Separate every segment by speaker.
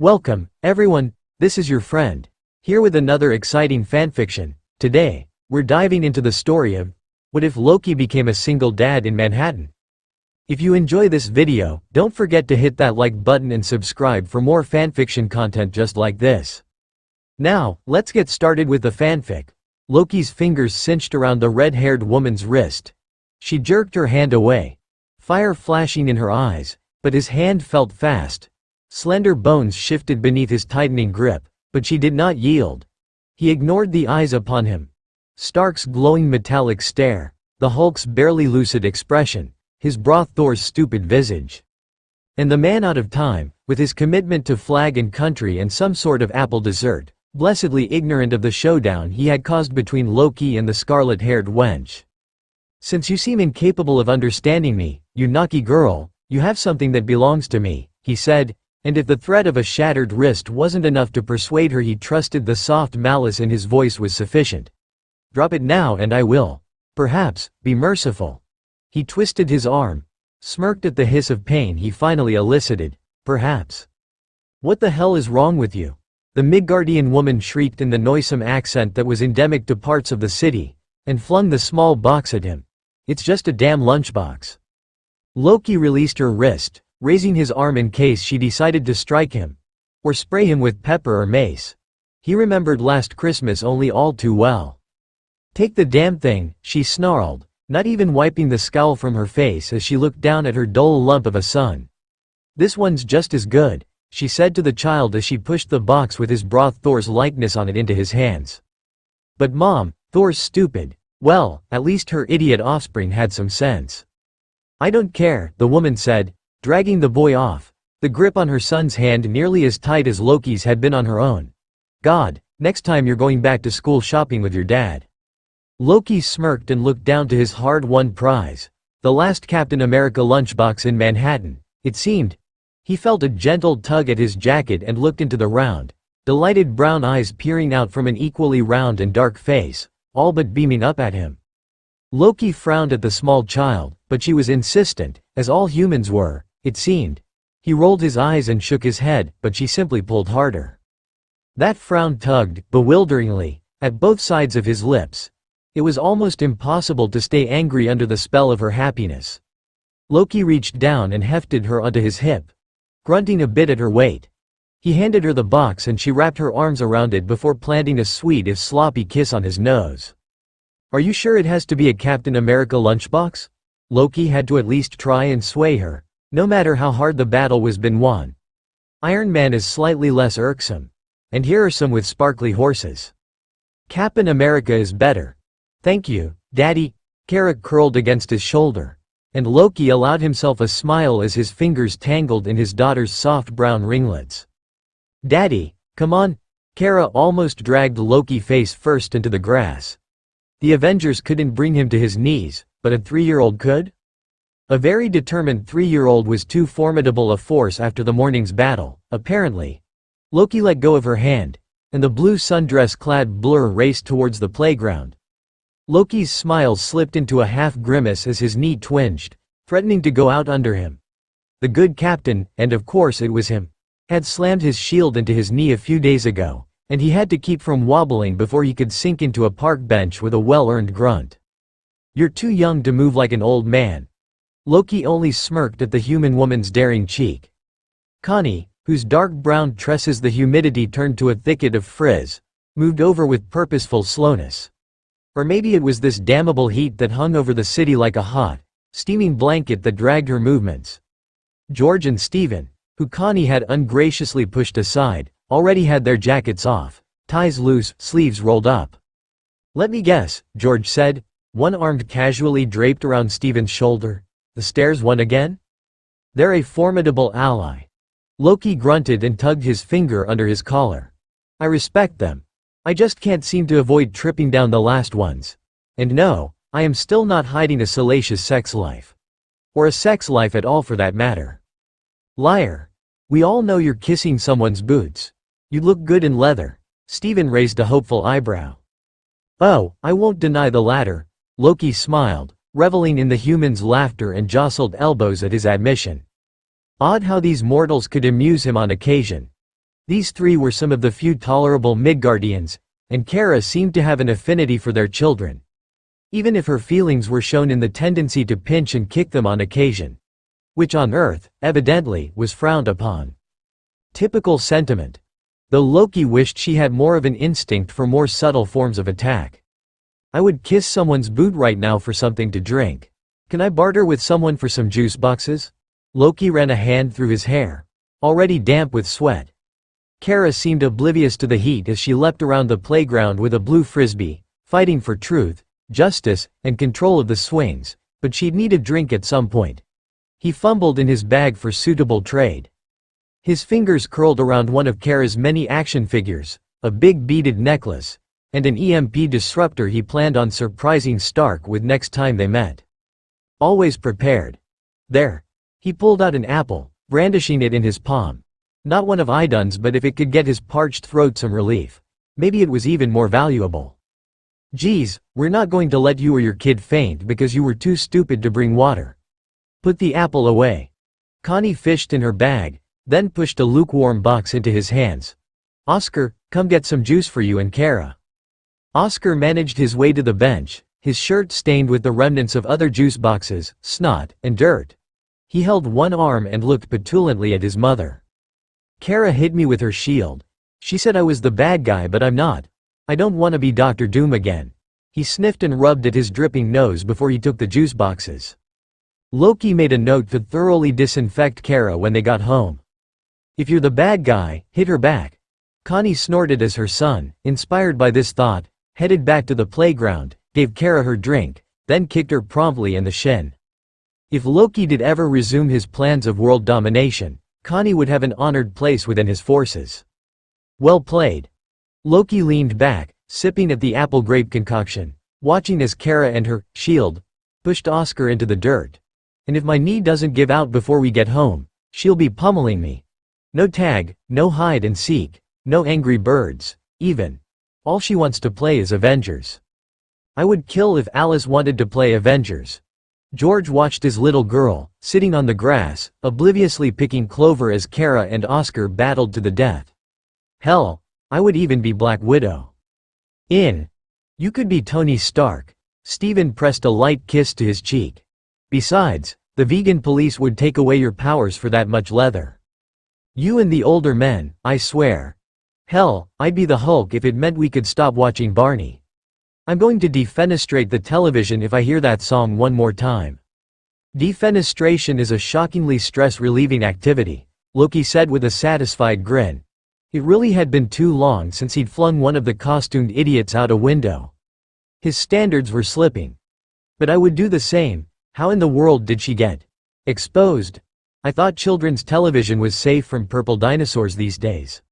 Speaker 1: Welcome, everyone, this is your friend, here with another exciting fanfiction. Today, we're diving into the story of, what if Loki became a single dad in Manhattan? If you enjoy this video, don't forget to hit that like button and subscribe for more fanfiction content just like this. Now, let's get started with the fanfic. Loki's fingers cinched around the red-haired woman's wrist. She jerked her hand away, fire flashing in her eyes, but his hand felt fast. Slender bones shifted beneath his tightening grip, but she did not yield. He ignored the eyes upon him. Stark's glowing metallic stare, the Hulk's barely lucid expression, his broth Thor's stupid visage. And the man out of time, with his commitment to flag and country and some sort of apple dessert, blessedly ignorant of the showdown he had caused between Loki and the scarlet-haired wench. "Since you seem incapable of understanding me, you naughty girl, you have something that belongs to me," he said. And if the threat of a shattered wrist wasn't enough to persuade her, he trusted the soft malice in his voice was sufficient. "Drop it now and I will, perhaps, be merciful." He twisted his arm, smirked at the hiss of pain he finally elicited. "Perhaps." "What the hell is wrong with you?" The Midgardian woman shrieked in the noisome accent that was endemic to parts of the city, and flung the small box at him. "It's just a damn lunchbox." Loki released her wrist, raising his arm in case she decided to strike him, or spray him with pepper or mace. He remembered last Christmas only all too well. "Take the damn thing," she snarled, not even wiping the scowl from her face as she looked down at her dull lump of a son. "This one's just as good," she said to the child as she pushed the box with his broth Thor's likeness on it into his hands. "But Mom, Thor's stupid." "Well, at least her idiot offspring had some sense." "I don't care," the woman said, dragging the boy off, the grip on her son's hand nearly as tight as Loki's had been on her own. "God, next time you're going back to school shopping with your dad." Loki smirked and looked down to his hard-won prize, the last Captain America lunchbox in Manhattan, it seemed. He felt a gentle tug at his jacket and looked into the round, delighted brown eyes peering out from an equally round and dark face, all but beaming up at him. Loki frowned at the small child, but she was insistent, as all humans were, it seemed. He rolled his eyes and shook his head, but she simply pulled harder. That frown tugged, bewilderingly, at both sides of his lips. It was almost impossible to stay angry under the spell of her happiness. Loki reached down and hefted her onto his hip, grunting a bit at her weight. He handed her the box and she wrapped her arms around it before planting a sweet if sloppy kiss on his nose. "Are you sure it has to be a Captain America lunchbox?" Loki had to at least try and sway her, no matter how hard the battle was been won. "Iron Man is slightly less irksome. And here are some with sparkly horses." "Captain America is better. Thank you, Daddy." Cara curled against his shoulder, and Loki allowed himself a smile as his fingers tangled in his daughter's soft brown ringlets. "Daddy, come on." Cara almost dragged Loki face first into the grass. The Avengers couldn't bring him to his knees, but a 3-year-old could? A very determined 3-year-old was too formidable a force after the morning's battle, apparently. Loki let go of her hand, and the blue sundress-clad blur raced towards the playground. Loki's smile slipped into a half-grimace as his knee twinged, threatening to go out under him. The good captain, and of course it was him, had slammed his shield into his knee a few days ago, and he had to keep from wobbling before he could sink into a park bench with a well-earned grunt. "You're too young to move like an old man." Loki only smirked at the human woman's daring cheek. Connie, whose dark brown tresses the humidity turned to a thicket of frizz, moved over with purposeful slowness. Or maybe it was this damnable heat that hung over the city like a hot, steaming blanket that dragged her movements. George and Stephen, who Connie had ungraciously pushed aside, already had their jackets off, ties loose, sleeves rolled up. "Let me guess," George said, one arm casually draped around Stephen's shoulder. "The stairs won again?" "They're a formidable ally." Loki grunted and tugged his finger under his collar. "I respect them. I just can't seem to avoid tripping down the last ones. And no, I am still not hiding a salacious sex life. Or a sex life at all for that matter." "Liar. We all know you're kissing someone's boots. You'd look good in leather." Stephen raised a hopeful eyebrow. "Oh, I won't deny the latter." Loki smiled, reveling in the human's laughter and jostled elbows at his admission. Odd how these mortals could amuse him on occasion. These three were some of the few tolerable Midgardians, and Cara seemed to have an affinity for their children, even if her feelings were shown in the tendency to pinch and kick them on occasion, which on Earth, evidently, was frowned upon. Typical sentiment. Though Loki wished she had more of an instinct for more subtle forms of attack. I would kiss someone's boot right now for something to drink. Can I barter with someone for some juice boxes? Loki ran a hand through his hair, already damp with sweat. Cara seemed oblivious to the heat as she leapt around the playground with a blue frisbee, fighting for truth, justice, and control of the swings, but she'd need a drink at some point. He fumbled in his bag for suitable trade. His fingers curled around one of Cara's many action figures, a big beaded necklace, and an EMP disruptor he planned on surprising Stark with next time they met. Always prepared. There. He pulled out an apple, brandishing it in his palm. Not one of Idun's, but if it could get his parched throat some relief, maybe it was even more valuable. Geez, we're not going to let you or your kid faint because you were too stupid to bring water. Put the apple away. Connie fished in her bag, then pushed a lukewarm box into his hands. Oscar, come get some juice for you and Cara. Oscar managed his way to the bench, his shirt stained with the remnants of other juice boxes, snot, and dirt. He held one arm and looked petulantly at his mother. Cara hit me with her shield. She said I was the bad guy, but I'm not. I don't want to be Dr. Doom again. He sniffed and rubbed at his dripping nose before he took the juice boxes. Loki made a note to thoroughly disinfect Cara when they got home. If you're the bad guy, hit her back. Connie snorted as her son, inspired by this thought, headed back to the playground, gave Cara her drink, then kicked her promptly in the shin. If Loki did ever resume his plans of world domination, Connie would have an honored place within his forces. Well played. Loki leaned back, sipping at the apple grape concoction, watching as Cara and her shield pushed Oscar into the dirt. And if my knee doesn't give out before we get home, she'll be pummeling me. No tag, no hide and seek, no Angry Birds, even. All she wants to play is Avengers. I would kill if Alice wanted to play Avengers. George watched his little girl, sitting on the grass, obliviously picking clover as Cara and Oscar battled to the death. Hell, I would even be Black Widow. You could be Tony Stark. Stephen pressed a light kiss to his cheek. Besides, the vegan police would take away your powers for that much leather. You and the older men, I swear. Hell, I'd be the Hulk if it meant we could stop watching Barney. I'm going to defenestrate the television if I hear that song one more time. Defenestration is a shockingly stress-relieving activity, Loki said with a satisfied grin. It really had been too long since he'd flung one of the costumed idiots out a window. His standards were slipping. But I would do the same. How in the world did she get exposed? I thought children's television was safe from purple dinosaurs these days.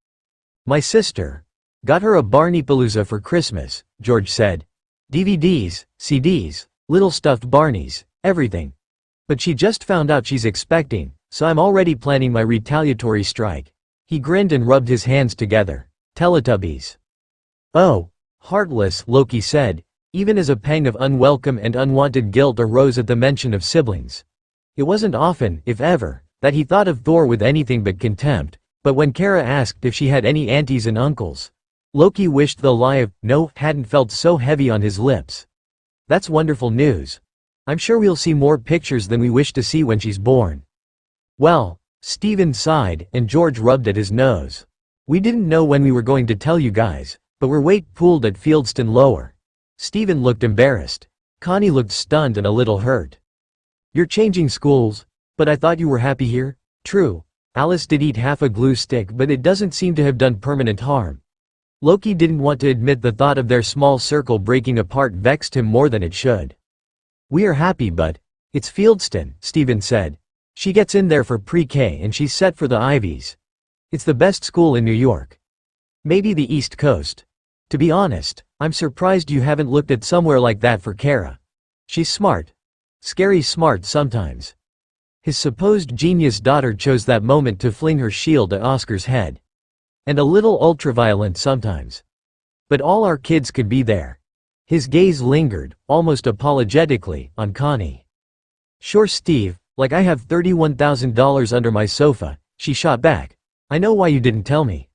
Speaker 1: My sister got her a Barneypalooza for Christmas, George said. DVDs, CDs, little stuffed Barneys, everything. But she just found out she's expecting, so I'm already planning my retaliatory strike. He grinned and rubbed his hands together. Teletubbies. Oh, heartless, Loki said, even as a pang of unwelcome and unwanted guilt arose at the mention of siblings. It wasn't often, if ever, that he thought of Thor with anything but contempt, but when Cara asked if she had any aunties and uncles, Loki wished the lie of no hadn't felt so heavy on his lips. That's wonderful news. I'm sure we'll see more pictures than we wish to see when she's born. Well, Stephen sighed, and George rubbed at his nose. We didn't know when we were going to tell you guys, but we're weight pooled at Fieldston Lower. Stephen looked embarrassed. Connie looked stunned and a little hurt. You're changing schools? But I thought you were happy here? True. Alice did eat half a glue stick, but it doesn't seem to have done permanent harm. Loki didn't want to admit the thought of their small circle breaking apart vexed him more than it should. We are happy, but it's Fieldston, Stephen said. She gets in there for pre-K and she's set for the Ivies. It's the best school in New York. Maybe the East Coast. To be honest, I'm surprised you haven't looked at somewhere like that for Cara. She's smart. Scary smart sometimes. His supposed genius daughter chose that moment to fling her shield at Oscar's head. And a little ultraviolent sometimes. But all our kids could be there. His gaze lingered, almost apologetically, on Connie. Sure, Steve, like I have $31,000 under my sofa, she shot back. I know why you didn't tell me.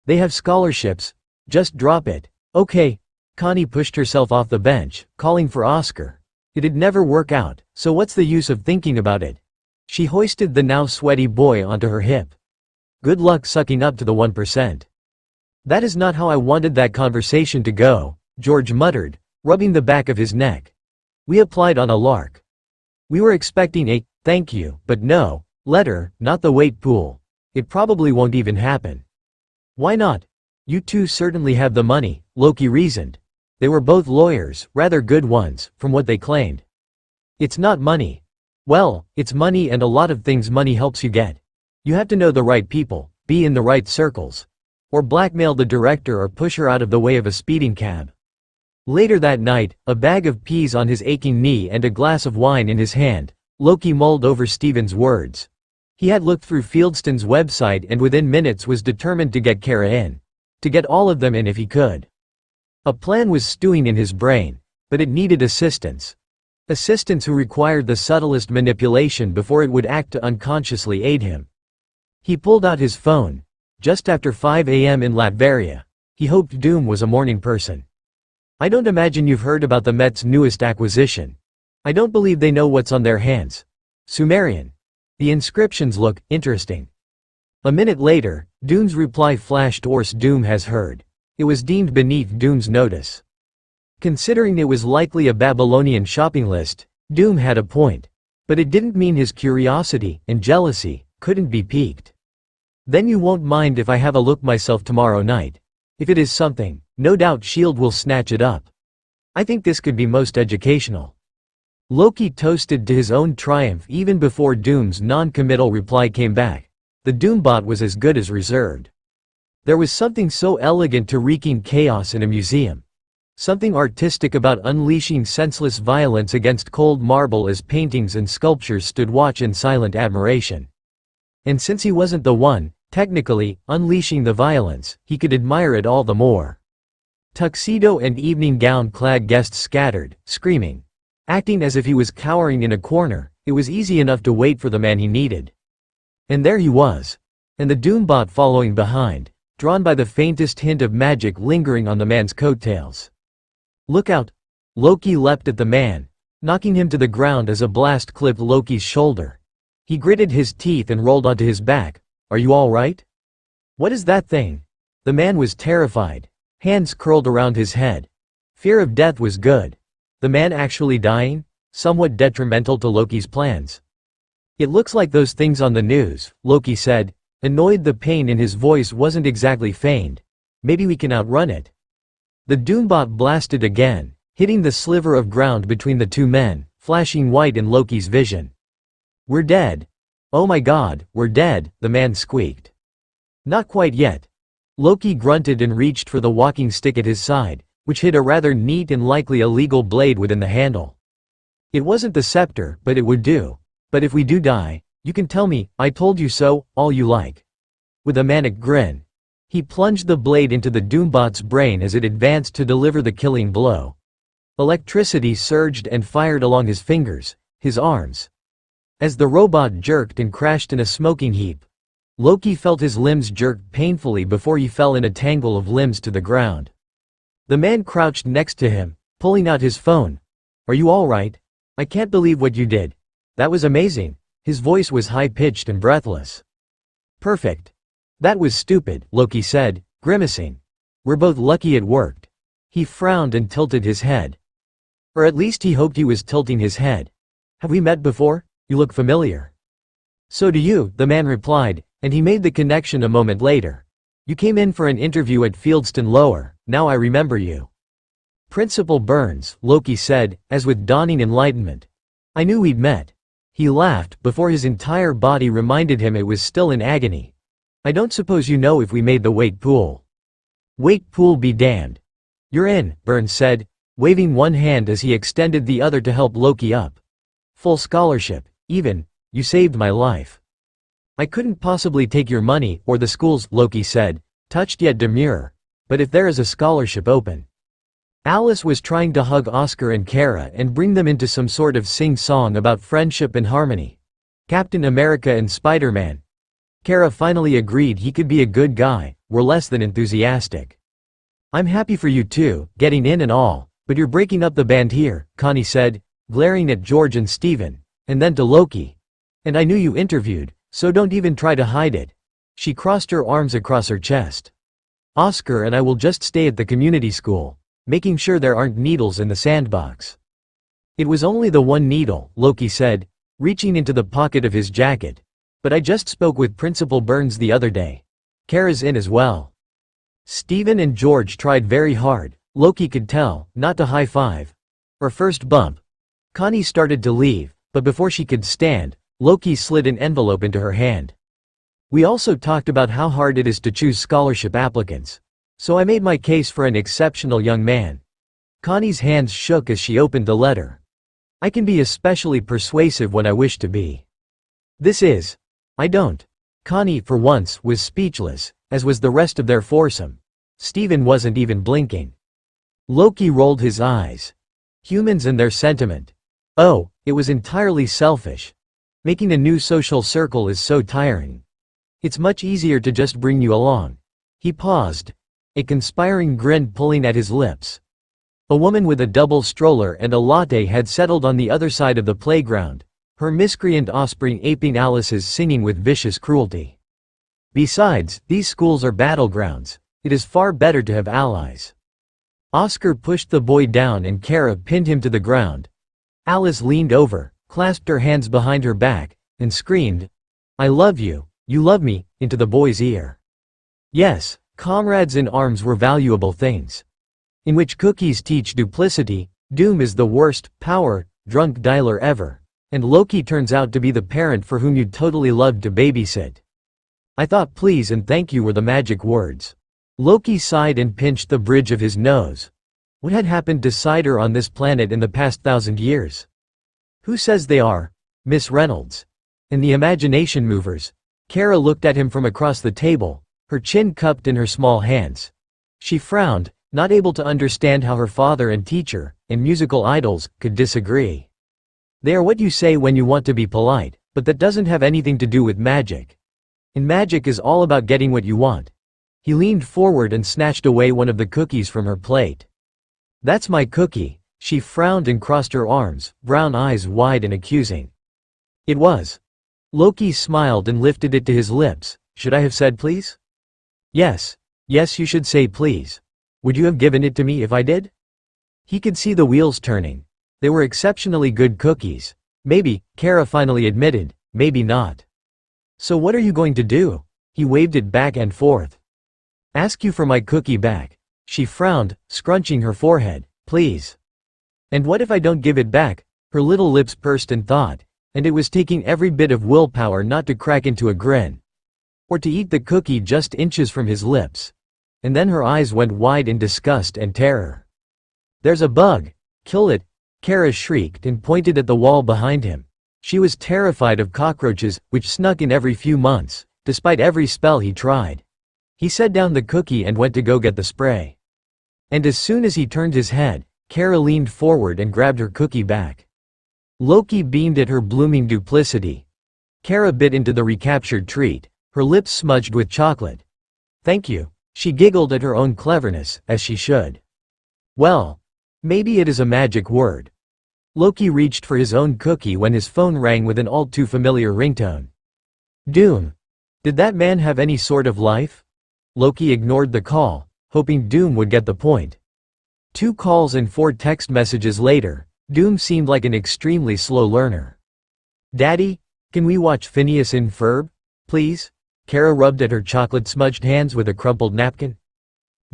Speaker 1: They have scholarships. Just drop it. Okay. Connie pushed herself off the bench, calling for Oscar. It'd never work out, so what's the use of thinking about it? She hoisted the now sweaty boy onto her hip. Good luck sucking up to the 1%. That is not how I wanted that conversation to go, George muttered, rubbing the back of his neck. We applied on a lark. We were expecting a thank you, but no letter, not the wait pool. It probably won't even happen. Why not? You two certainly have the money, Loki reasoned. They were both lawyers, rather good ones, from what they claimed. It's not money. Well, it's money and a lot of things money helps you get. You have to know the right people, be in the right circles. Or blackmail the director or push her out of the way of a speeding cab. Later that night, a bag of peas on his aching knee and a glass of wine in his hand, Loki mulled over Steven's words. He had looked through Fieldston's website and within minutes was determined to get Cara in. To get all of them in if he could. A plan was stewing in his brain, but it needed assistance. Assistance who required the subtlest manipulation before it would act to unconsciously aid him. He pulled out his phone. Just after 5 a.m. in Latveria. He hoped Doom was a morning person. I don't imagine you've heard about the Met's newest acquisition. I don't believe they know what's on their hands. Sumerian. The inscriptions look interesting. A minute later, Doom's reply flashed. Ors Doom has heard. It was deemed beneath Doom's notice. Considering it was likely a Babylonian shopping list, Doom had a point. But it didn't mean his curiosity and jealousy couldn't be piqued. Then you won't mind if I have a look myself tomorrow night. If it is something, no doubt S.H.I.E.L.D. will snatch it up. I think this could be most educational. Loki toasted to his own triumph even before Doom's non-committal reply came back. The Doombot was as good as reserved. There was something so elegant to wreaking chaos in a museum. Something artistic about unleashing senseless violence against cold marble as paintings and sculptures stood watch in silent admiration. And since he wasn't the one, technically, unleashing the violence, he could admire it all the more. Tuxedo and evening gown-clad guests scattered, screaming. Acting as if he was cowering in a corner, it was easy enough to wait for the man he needed. And there he was. And the Doombot following behind, drawn by the faintest hint of magic lingering on the man's coattails. Look out! Loki leapt at the man, knocking him to the ground as a blast clipped Loki's shoulder. He gritted his teeth and rolled onto his back. Are you all right? What is that thing? The man was terrified. Hands curled around his head. Fear of death was good. The man actually dying? Somewhat detrimental to Loki's plans. It looks like those things on the news, Loki said, annoyed. The pain in his voice wasn't exactly feigned. Maybe we can outrun it. The Doombot blasted again, hitting the sliver of ground between the two men, flashing white in Loki's vision. We're dead. Oh my god, we're dead, the man squeaked. Not quite yet. Loki grunted and reached for the walking stick at his side, which hid a rather neat and likely illegal blade within the handle. It wasn't the scepter, but it would do. But if we do die, you can tell me, I told you so, all you like. With a manic grin. He plunged the blade into the Doombot's brain as it advanced to deliver the killing blow. Electricity surged and fired along his fingers, his arms. As the robot jerked and crashed in a smoking heap, Loki felt his limbs jerk painfully before he fell in a tangle of limbs to the ground. The man crouched next to him, pulling out his phone. Are you all right? I can't believe what you did. That was amazing. His voice was high-pitched and breathless. Perfect. That was stupid, Loki said, grimacing. We're both lucky it worked. He frowned and tilted his head. Or at least he hoped he was tilting his head. Have we met before? You look familiar. So do you, the man replied, and he made the connection a moment later. You came in for an interview at Fieldston Lower, now I remember you. Principal Burns, Loki said, as with dawning enlightenment. I knew we'd met. He laughed, before his entire body reminded him it was still in agony. I don't suppose you know if we made the wait pool. Wait pool be damned. You're in, Burns said, waving one hand as he extended the other to help Loki up. Full scholarship, even, you saved my life. I couldn't possibly take your money, or the school's, Loki said, touched yet demure. But if there is a scholarship open. Alice was trying to hug Oscar and Cara and bring them into some sort of sing-song about friendship and harmony. Captain America and Spider-Man. Cara finally agreed he could be a good guy, were less than enthusiastic. I'm happy for you too, getting in and all, but you're breaking up the band here, Connie said, glaring at George and Steven, and then to Loki. And I knew you interviewed, so don't even try to hide it. She crossed her arms across her chest. Oscar and I will just stay at the community school, making sure there aren't needles in the sandbox. It was only the one needle, Loki said, reaching into the pocket of his jacket. But I just spoke with Principal Burns the other day. Cara's in as well. Steven and George tried very hard, Loki could tell, not to high-five. Or first bump. Connie started to leave, but before she could stand, Loki slid an envelope into her hand. We also talked about how hard it is to choose scholarship applicants. So I made my case for an exceptional young man. Connie's hands shook as she opened the letter. I can be especially persuasive when I wish to be. I don't. Connie, for once, was speechless, as was the rest of their foursome. Steven wasn't even blinking. Loki rolled his eyes. Humans and their sentiment. Oh, it was entirely selfish. Making a new social circle is so tiring. It's much easier to just bring you along. He paused, a conspiring grin pulling at his lips. A woman with a double stroller and a latte had settled on the other side of the playground, her miscreant offspring aping Alice's singing with vicious cruelty. Besides, these schools are battlegrounds. It is far better to have allies. Oscar pushed the boy down and Cara pinned him to the ground. Alice leaned over, clasped her hands behind her back, and screamed, I love you, you love me, into the boy's ear. Yes, comrades in arms were valuable things. In which cookies teach duplicity, Doom is the worst, power, drunk dialer ever. And Loki turns out to be the parent for whom you'd totally love to babysit. I thought please and thank you were the magic words. Loki sighed and pinched the bridge of his nose. What had happened to cider on this planet in the past 1,000 years? Who says they are? Miss Reynolds. And the imagination movers. Cara looked at him from across the table, her chin cupped in her small hands. She frowned, not able to understand how her father and teacher, and musical idols, could disagree. They are what you say when you want to be polite, but that doesn't have anything to do with magic. And magic is all about getting what you want. He leaned forward and snatched away one of the cookies from her plate. That's my cookie. She frowned and crossed her arms, brown eyes wide and accusing. It was. Loki smiled and lifted it to his lips. Should I have said please? Yes. Yes, you should say please. Would you have given it to me if I did? He could see the wheels turning. They were exceptionally good cookies. Maybe, Cara finally admitted, maybe not. So what are you going to do? He waved it back and forth. Ask you for my cookie back. She frowned, scrunching her forehead. Please. And what if I don't give it back? Her little lips pursed in thought, and it was taking every bit of willpower not to crack into a grin. Or to eat the cookie just inches from his lips. And then her eyes went wide in disgust and terror. There's a bug. Kill it. Cara shrieked and pointed at the wall behind him. She was terrified of cockroaches, which snuck in every few months, despite every spell he tried. He set down the cookie and went to go get the spray. And as soon as he turned his head, Cara leaned forward and grabbed her cookie back. Loki beamed at her blooming duplicity. Cara bit into the recaptured treat, her lips smudged with chocolate. Thank you. She giggled at her own cleverness, as she should. Well, maybe it is a magic word. Loki reached for his own cookie when his phone rang with an all-too-familiar ringtone. Doom. Did that man have any sort of life? Loki ignored the call, hoping Doom would get the point. 2 calls and 4 text messages later, Doom seemed like an extremely slow learner. Daddy, can we watch Phineas and Ferb, please? Cara rubbed at her chocolate-smudged hands with a crumpled napkin.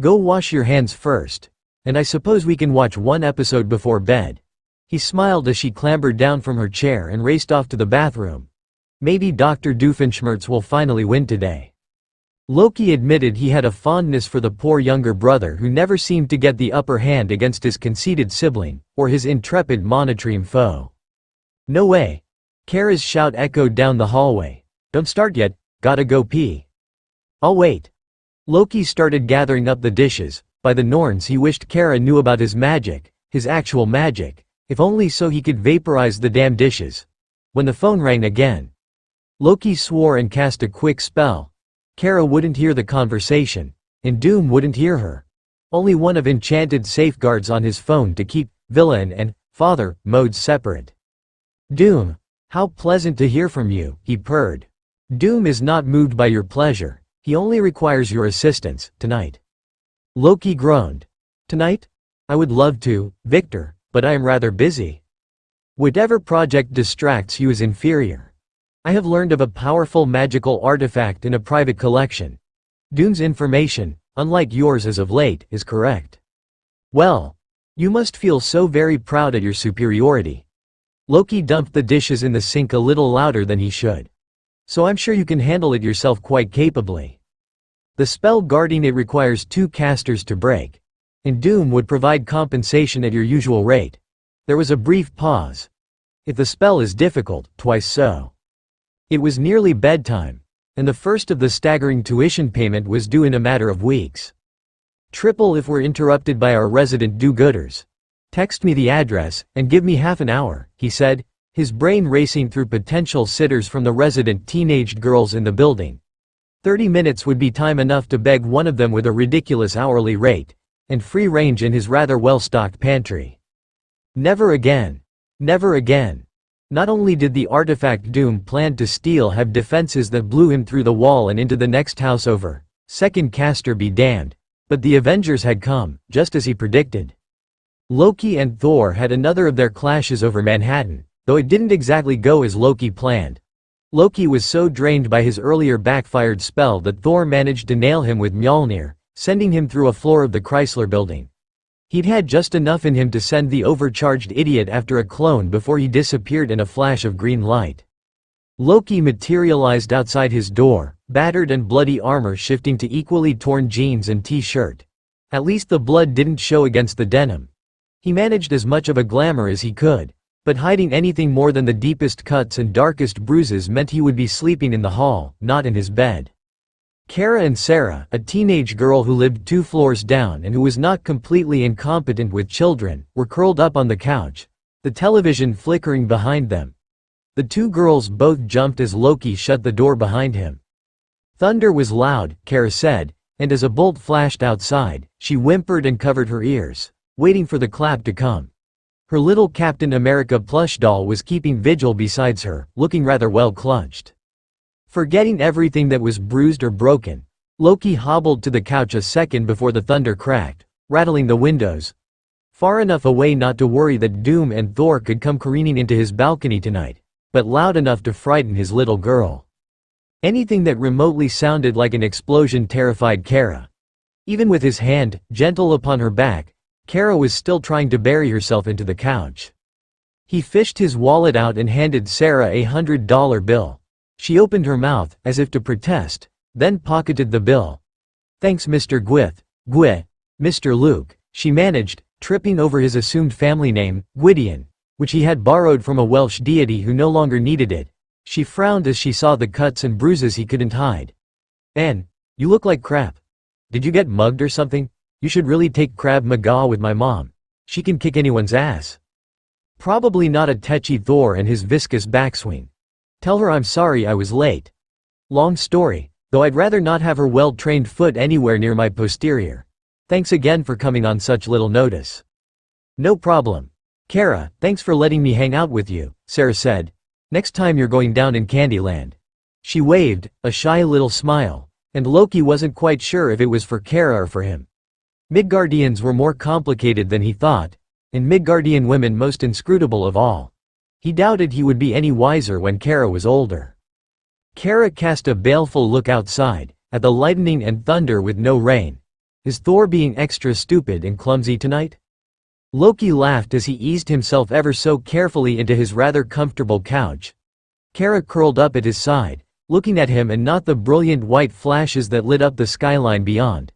Speaker 1: Go wash your hands first. And I suppose we can watch 1 episode before bed. He smiled as she clambered down from her chair and raced off to the bathroom. Maybe Dr. Doofenshmirtz will finally win today. Loki admitted he had a fondness for the poor younger brother who never seemed to get the upper hand against his conceited sibling, or his intrepid monotreme foe. No way. Cara's shout echoed down the hallway. Don't start yet, gotta go pee. I'll wait. Loki started gathering up the dishes. By the Norns he wished Cara knew about his magic, his actual magic, if only so he could vaporize the damn dishes. When the phone rang again. Loki swore and cast a quick spell. Cara wouldn't hear the conversation, and Doom wouldn't hear her. Only one of enchanted safeguards on his phone to keep villain and father modes separate. Doom, how pleasant to hear from you, he purred. Doom is not moved by your pleasure, he only requires your assistance, tonight. Loki groaned. Tonight? I would love to, Victor, but I am rather busy. Whatever project distracts you is inferior. I have learned of a powerful magical artifact in a private collection. Doom's information, unlike yours as of late, is correct. Well, you must feel so very proud at your superiority. Loki dumped the dishes in the sink a little louder than he should. So I'm sure you can handle it yourself quite capably. The spell guarding it requires 2 casters to break. And Doom would provide compensation at your usual rate. There was a brief pause. If the spell is difficult, twice so. It was nearly bedtime, and the first of the staggering tuition payment was due in a matter of weeks. Triple if we're interrupted by our resident do-gooders. Text me the address, and give me half an hour, he said, his brain racing through potential sitters from the resident teenaged girls in the building. 30 minutes would be time enough to beg one of them with a ridiculous hourly rate, and free range in his rather well-stocked pantry. Never again. Never again. Not only did the artifact Doom planned to steal have defenses that blew him through the wall and into the next house over, second caster be damned, but the Avengers had come, just as he predicted. Loki and Thor had another of their clashes over Manhattan, though it didn't exactly go as Loki planned. Loki was so drained by his earlier backfired spell that Thor managed to nail him with Mjolnir, sending him through a floor of the Chrysler Building. He'd had just enough in him to send the overcharged idiot after a clone before he disappeared in a flash of green light. Loki materialized outside his door, battered and bloody armor shifting to equally torn jeans and t-shirt. At least the blood didn't show against the denim. He managed as much of a glamour as he could, but hiding anything more than the deepest cuts and darkest bruises meant he would be sleeping in the hall, not in his bed. Cara and Sarah, a teenage girl who lived 2 floors down and who was not completely incompetent with children, were curled up on the couch, the television flickering behind them. The 2 girls both jumped as Loki shut the door behind him. Thunder was loud, Cara said, and as a bolt flashed outside, she whimpered and covered her ears, waiting for the clap to come. Her little Captain America plush doll was keeping vigil beside her, looking rather well clutched. Forgetting everything that was bruised or broken, Loki hobbled to the couch a second before the thunder cracked, rattling the windows. Far enough away not to worry that Doom and Thor could come careening into his balcony tonight, but loud enough to frighten his little girl. Anything that remotely sounded like an explosion terrified Cara. Even with his hand, gentle upon her back, Cara was still trying to bury herself into the couch. He fished his wallet out and handed Sarah a $100 bill. She opened her mouth, as if to protest, then pocketed the bill. Thanks Mr. Mr. Luke, she managed, tripping over his assumed family name, Gwydion, which he had borrowed from a Welsh deity who no longer needed it. She frowned as she saw the cuts and bruises he couldn't hide. "Anne, you look like crap. Did you get mugged or something? You should really take Krav Maga with my mom. She can kick anyone's ass." Probably not a tetchy Thor and his viscous backswing. "Tell her I'm sorry I was late. Long story, though I'd rather not have her well-trained foot anywhere near my posterior. Thanks again for coming on such little notice." "No problem. Cara, thanks for letting me hang out with you," Sarah said. "Next time you're going down in Candyland." She waved, a shy little smile, and Loki wasn't quite sure if it was for Cara or for him. Midgardians were more complicated than he thought, and Midgardian women most inscrutable of all. He doubted he would be any wiser when Cara was older. Cara cast a baleful look outside, at the lightning and thunder with no rain. Is Thor being extra stupid and clumsy tonight? Loki laughed as he eased himself ever so carefully into his rather comfortable couch. Cara curled up at his side, looking at him and not the brilliant white flashes that lit up the skyline beyond.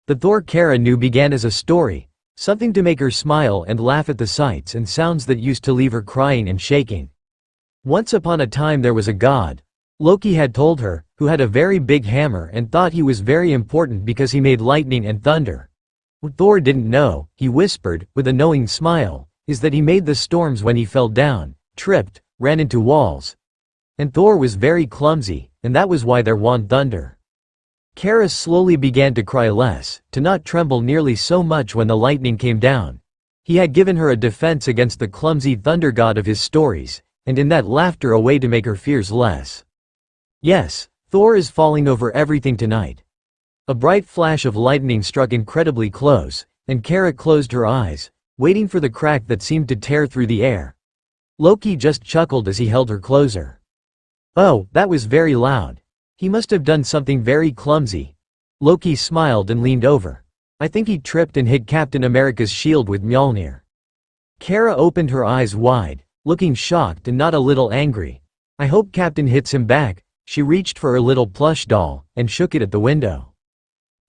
Speaker 1: The Thor Cara knew began as a story, something to make her smile and laugh at the sights and sounds that used to leave her crying and shaking. Once upon a time there was a god, Loki had told her, who had a very big hammer and thought he was very important because he made lightning and thunder. What Thor didn't know, he whispered, with a knowing smile, is that he made the storms when he fell down, tripped, ran into walls. And Thor was very clumsy, and that was why there wasn't thunder. Cara slowly began to cry less, to not tremble nearly so much when the lightning came down. He had given her a defense against the clumsy thunder god of his stories, and in that laughter a way to make her fears less. Yes, Thor is falling over everything tonight. A bright flash of lightning struck incredibly close, and Cara closed her eyes, waiting for the crack that seemed to tear through the air. Loki just chuckled as he held her closer. Oh, that was very loud. He must have done something very clumsy. Loki smiled and leaned over. I think he tripped and hit Captain America's shield with Mjolnir. Cara opened her eyes wide, looking shocked and not a little angry. I hope Captain hits him back. She reached for her little plush doll, and shook it at the window.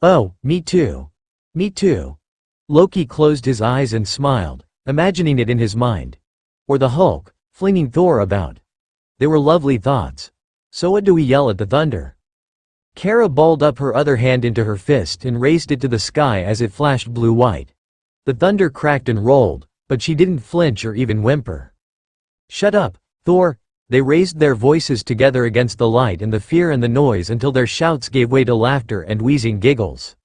Speaker 1: Oh, me too. Me too. Loki closed his eyes and smiled, imagining it in his mind. Or the Hulk, flinging Thor about. They were lovely thoughts. So what do we yell at the thunder? Cara balled up her other hand into her fist and raised it to the sky as it flashed blue-white. The thunder cracked and rolled, but she didn't flinch or even whimper. Shut up, Thor! They raised their voices together against the light and the fear and the noise until their shouts gave way to laughter and wheezing giggles.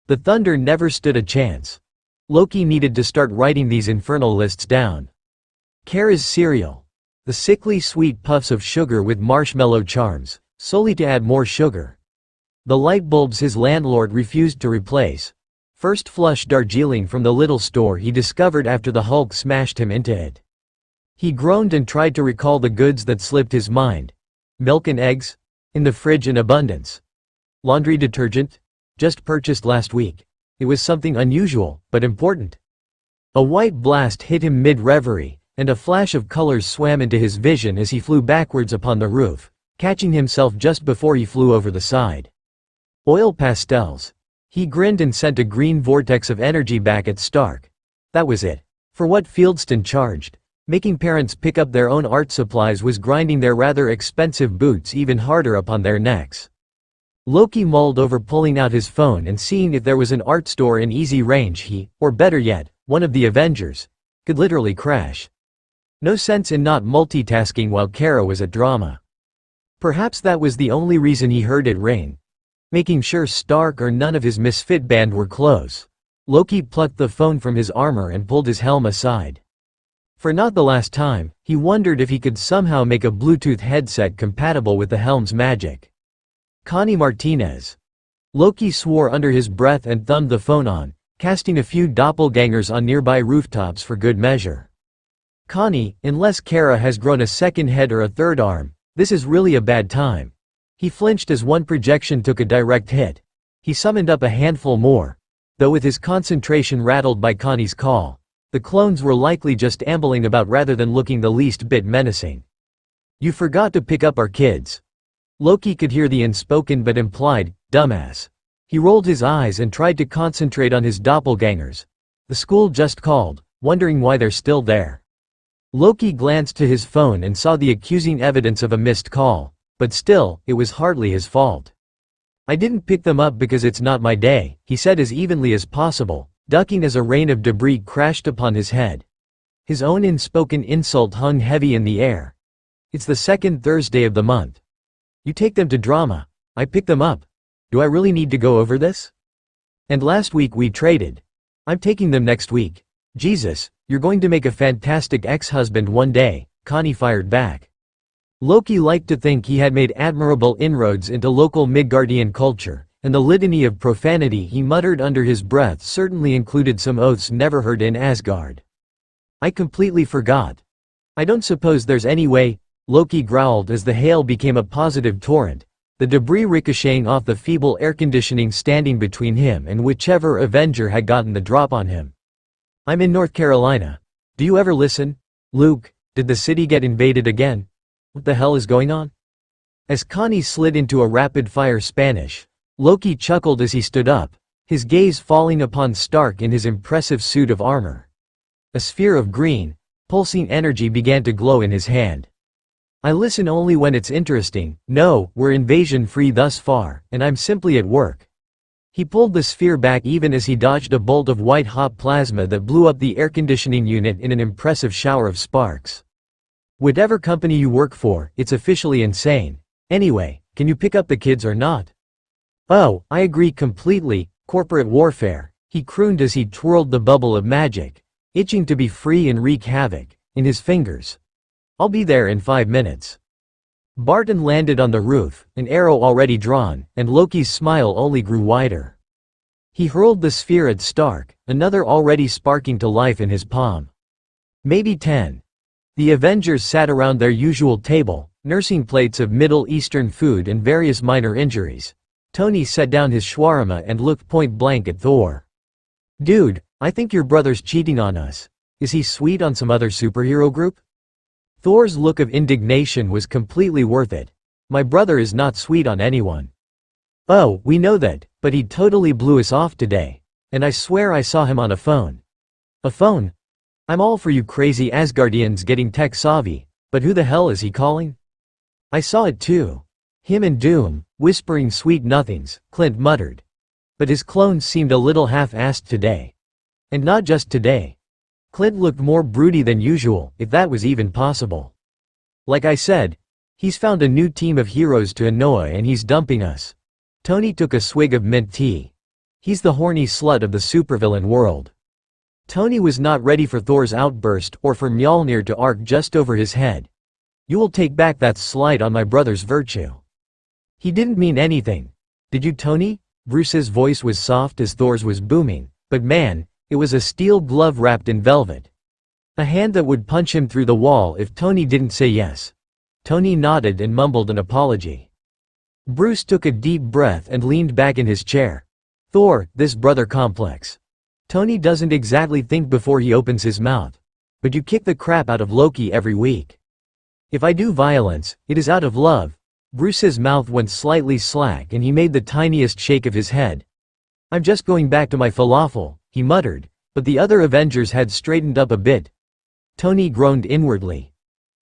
Speaker 1: The thunder never stood a chance. Loki needed to start writing these infernal lists down. Cara's cereal. The sickly sweet puffs of sugar with marshmallow charms, solely to add more sugar. The light bulbs his landlord refused to replace. First flush Darjeeling from the little store he discovered after the Hulk smashed him into it. He groaned and tried to recall the goods that slipped his mind. Milk and eggs? In the fridge in abundance. Laundry detergent? Just purchased last week. It was something unusual, but important. A white blast hit him mid-reverie, and a flash of colors swam into his vision as he flew backwards upon the roof, catching himself just before he flew over the side. Oil pastels. He grinned and sent a green vortex of energy back at Stark. That was it. For what Fieldston charged. Making parents pick up their own art supplies was grinding their rather expensive boots even harder upon their necks. Loki mulled over pulling out his phone and seeing if there was an art store in easy range he, or better yet, one of the Avengers, could literally crash. No sense in not multitasking while Cara was at drama. Perhaps that was the only reason he heard it ring. Making sure Stark or none of his misfit band were close. Loki plucked the phone from his armor and pulled his helm aside. For not the last time, he wondered if he could somehow make a Bluetooth headset compatible with the helm's magic. Connie Martinez. Loki swore under his breath and thumbed the phone on, casting a few doppelgangers on nearby rooftops for good measure. Connie, unless Cara has grown a second head or a third arm, this is really a bad time. He flinched as one projection took a direct hit. He summoned up a handful more, though with his concentration rattled by Connie's call. The clones were likely just ambling about rather than looking the least bit menacing. You forgot to pick up our kids. Loki could hear the unspoken but implied, dumbass. He rolled his eyes and tried to concentrate on his doppelgangers. The school just called, wondering why they're still there. Loki glanced to his phone and saw the accusing evidence of a missed call, but still, it was hardly his fault. I didn't pick them up because it's not my day, he said as evenly as possible, ducking as a rain of debris crashed upon his head. His own unspoken insult hung heavy in the air. It's the second Thursday of the month. You take them to drama. I pick them up. Do I really need to go over this? And last week we traded. I'm taking them next week. Jesus, you're going to make a fantastic ex-husband one day, Connie fired back. Loki liked to think he had made admirable inroads into local Midgardian culture, and the litany of profanity he muttered under his breath certainly included some oaths never heard in Asgard. I completely forgot. I don't suppose there's any way, Loki growled as the hail became a positive torrent, the debris ricocheting off the feeble air conditioning standing between him and whichever Avenger had gotten the drop on him. I'm in North Carolina. Do you ever listen? Luke, did the city get invaded again? What the hell is going on? As Connie slid into a rapid-fire Spanish, Loki chuckled as he stood up, his gaze falling upon Stark in his impressive suit of armor. A sphere of green, pulsing energy began to glow in his hand. I listen only when it's interesting. No, we're invasion-free thus far, and I'm simply at work. He pulled the sphere back even as he dodged a bolt of white-hot plasma that blew up the air conditioning unit in an impressive shower of sparks. Whatever company you work for, it's officially insane. Anyway, can you pick up the kids or not? Oh, I agree completely, corporate warfare, he crooned as he twirled the bubble of magic, itching to be free and wreak havoc, in his fingers. I'll be there in 5 minutes. Barton landed on the roof, an arrow already drawn, and Loki's smile only grew wider. He hurled the sphere at Stark, another already sparking to life in his palm. Maybe 10. The Avengers sat around their usual table, nursing plates of Middle Eastern food and various minor injuries. Tony set down his shawarma and looked point blank at Thor. Dude, I think your brother's cheating on us. Is he sweet on some other superhero group? Thor's look of indignation was completely worth it. My brother is not sweet on anyone. Oh, we know that, but he totally blew us off today. And I swear I saw him on a phone. A phone? I'm all for you crazy Asgardians getting tech savvy, but who the hell is he calling? I saw it too. Him and Doom, whispering sweet nothings, Clint muttered. But his clones seemed a little half-assed today. And not just today. Clint looked more broody than usual, if that was even possible. Like I said, he's found a new team of heroes to annoy and he's dumping us. Tony took a swig of mint tea. He's the horny slut of the supervillain world. Tony was not ready for Thor's outburst or for Mjolnir to arc just over his head. You will take back that slight on my brother's virtue. He didn't mean anything. Did you, Tony? Bruce's voice was soft as Thor's was booming, but man, it was a steel glove wrapped in velvet. A hand that would punch him through the wall if Tony didn't say yes. Tony nodded and mumbled an apology. Bruce took a deep breath and leaned back in his chair. Thor, this brother complex. Tony doesn't exactly think before he opens his mouth. But you kick the crap out of Loki every week. If I do violence, it is out of love. Bruce's mouth went slightly slack and he made the tiniest shake of his head. I'm just going back to my falafel, he muttered, but the other Avengers had straightened up a bit. Tony groaned inwardly.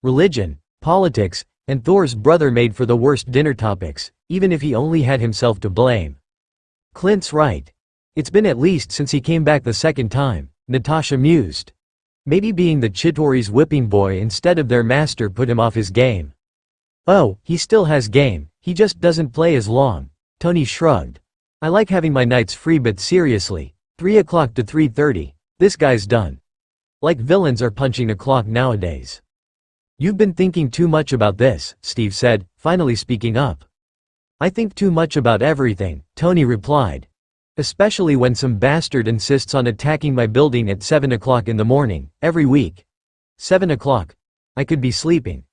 Speaker 1: Religion, politics, and Thor's brother made for the worst dinner topics, even if he only had himself to blame. Clint's right. It's been at least since he came back the second time, Natasha mused. Maybe being the Chitauri's whipping boy instead of their master put him off his game. Oh, he still has game, he just doesn't play as long. Tony shrugged. I like having my nights free, but seriously, 3 o'clock to 3:30, this guy's done. Like villains are punching a clock nowadays. You've been thinking too much about this, Steve said, finally speaking up. I think too much about everything, Tony replied. Especially when some bastard insists on attacking my building at 7 o'clock in the morning, every week. 7 o'clock. I could be sleeping.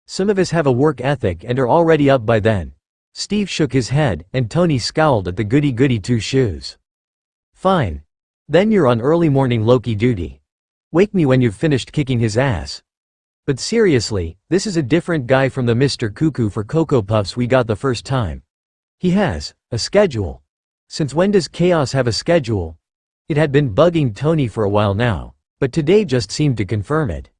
Speaker 1: Some of us have a work ethic and are already up by then. Steve shook his head, and Tony scowled at the goody-goody two-shoes. Fine. Then you're on early morning Loki duty. Wake me when you've finished kicking his ass. But seriously, this is a different guy from the Mr. Cuckoo for Cocoa Puffs we got the first time. He has a schedule. Since when does chaos have a schedule? It had been bugging Tony for a while now, but today just seemed to confirm it.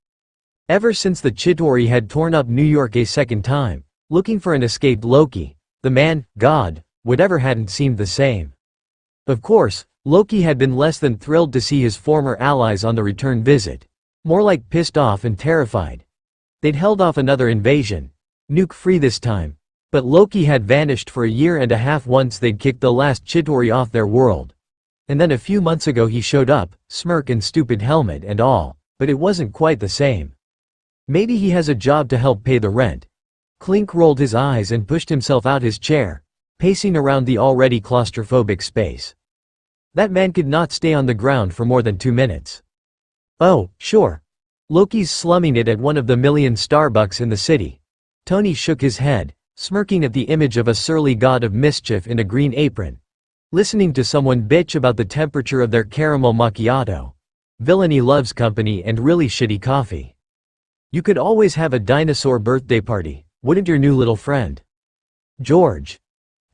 Speaker 1: Ever since the Chitauri had torn up New York a second time, looking for an escaped Loki, the man, God, whatever hadn't seemed the same. Of course, Loki had been less than thrilled to see his former allies on the return visit. More like pissed off and terrified. They'd held off another invasion. Nuke-free this time. But Loki had vanished for a year and a half once they'd kicked the last Chitauri off their world. And then a few months ago he showed up, smirk and stupid helmet and all, but it wasn't quite the same. Maybe he has a job to help pay the rent. Clink rolled his eyes and pushed himself out his chair, pacing around the already claustrophobic space. That man could not stay on the ground for more than 2 minutes. Oh, sure. Loki's slumming it at one of the million Starbucks in the city. Tony shook his head, smirking at the image of a surly god of mischief in a green apron. Listening to someone bitch about the temperature of their caramel macchiato. Villainy loves company and really shitty coffee. You could always have a dinosaur birthday party, wouldn't your new little friend? George.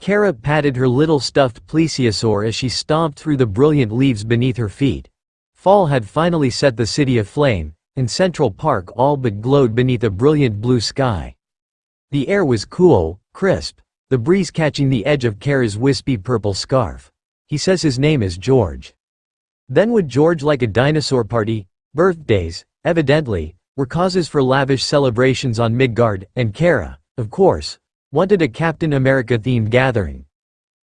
Speaker 1: Cara patted her little stuffed plesiosaur as she stomped through the brilliant leaves beneath her feet. Fall had finally set the city aflame, and Central Park all but glowed beneath a brilliant blue sky. The air was cool, crisp, the breeze catching the edge of Cara's wispy purple scarf. He says his name is George. Then would George like a dinosaur party? Birthdays, evidently, were causes for lavish celebrations on Midgard, and Cara, of course, wanted a Captain America-themed gathering.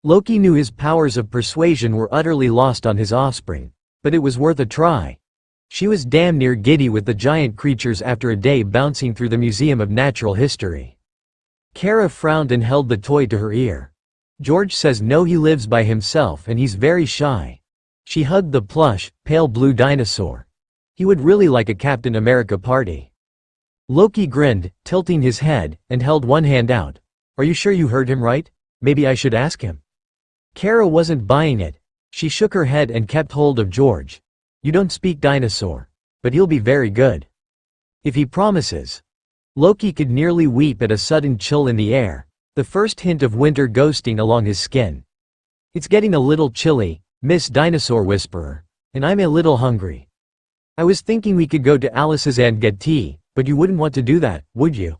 Speaker 1: Loki knew his powers of persuasion were utterly lost on his offspring, but it was worth a try. She was damn near giddy with the giant creatures after a day bouncing through the Museum of Natural History. Cara frowned and held the toy to her ear. George says no, he lives by himself and he's very shy. She hugged the plush, pale blue dinosaur. He would really like a Captain America party. Loki grinned, tilting his head, and held one hand out. Are you sure you heard him right? Maybe I should ask him. Cara wasn't buying it. She shook her head and kept hold of George. You don't speak dinosaur. But he'll be very good. If he promises. Loki could nearly weep at a sudden chill in the air, the first hint of winter ghosting along his skin. It's getting a little chilly, Miss Dinosaur Whisperer, and I'm a little hungry. I was thinking we could go to Alice's and get tea, but you wouldn't want to do that, would you?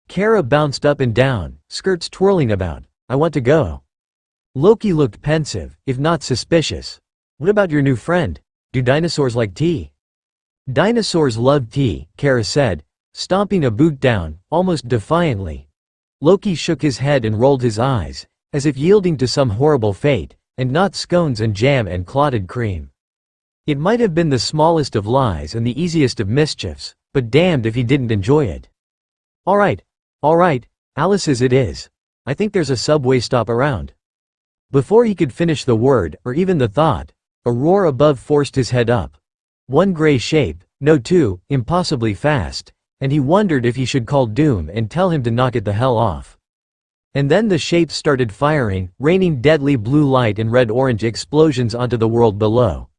Speaker 1: Cara bounced up and down, skirts twirling about. I want to go. Loki looked pensive, if not suspicious. What about your new friend? Do dinosaurs like tea? Dinosaurs love tea, Cara said, stomping a boot down, almost defiantly. Loki shook his head and rolled his eyes, as if yielding to some horrible fate, and not scones and jam and clotted cream. It might have been the smallest of lies and the easiest of mischiefs, but damned if he didn't enjoy it. All right, Alice's it is. I think there's a subway stop around. Before he could finish the word, or even the thought, a roar above forced his head up. One gray shape, no two, impossibly fast, and he wondered if he should call Doom and tell him to knock it the hell off. And then the shape started firing, raining deadly blue light and red-orange explosions onto the world below.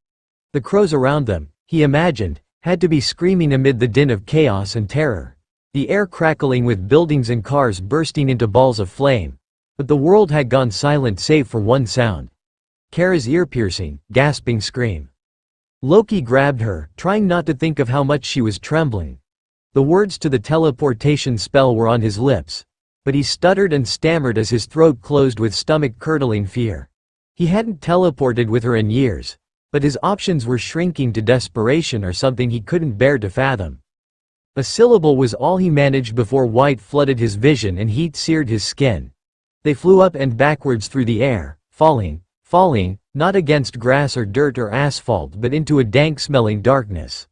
Speaker 1: The crows around them, he imagined, had to be screaming amid the din of chaos and terror. The air crackling with buildings and cars bursting into balls of flame. But the world had gone silent save for one sound. Cara's ear-piercing, gasping scream. Loki grabbed her, trying not to think of how much she was trembling. The words to the teleportation spell were on his lips, but he stuttered and stammered as his throat closed with stomach-curdling fear. He hadn't teleported with her in years, but his options were shrinking to desperation or something he couldn't bear to fathom. A syllable was all he managed before white flooded his vision and heat seared his skin. They flew up and backwards through the air, falling, not against grass or dirt or asphalt but into a dank-smelling darkness.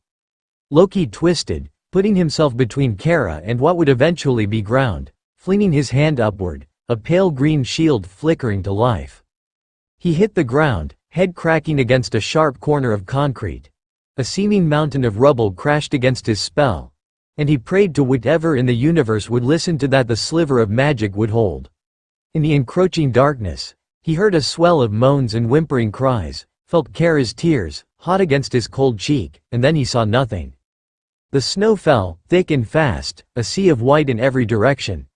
Speaker 1: Loki twisted, putting himself between Cara and what would eventually be ground, flinging his hand upward, a pale green shield flickering to life. He hit the ground, head cracking against a sharp corner of concrete. A seeming mountain of rubble crashed against his spell, and he prayed to whatever in the universe would listen to that the sliver of magic would hold. In the encroaching darkness, he heard a swell of moans and whimpering cries, felt Cara's tears, hot against his cold cheek, and then he saw nothing. The snow fell, thick and fast, a sea of white in every direction.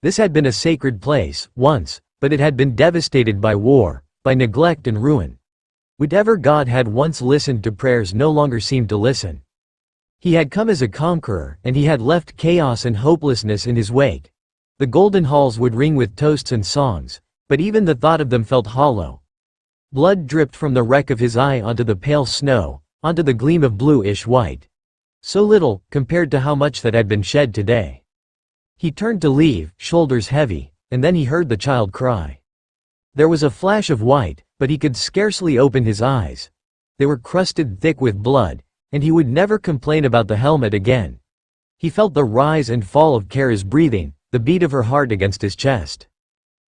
Speaker 1: This had been a sacred place, once, but it had been devastated by war, by neglect and ruin. Whatever God had once listened to prayers no longer seemed to listen. He had come as a conqueror, and he had left chaos and hopelessness in his wake. The golden halls would ring with toasts and songs, but even the thought of them felt hollow. Blood dripped from the wreck of his eye onto the pale snow, onto the gleam of bluish white. So little, compared to how much that had been shed today. He turned to leave, shoulders heavy, and then he heard the child cry. There was a flash of white, but he could scarcely open his eyes. They were crusted thick with blood, and he would never complain about the helmet again. He felt the rise and fall of Cara's breathing, the beat of her heart against his chest.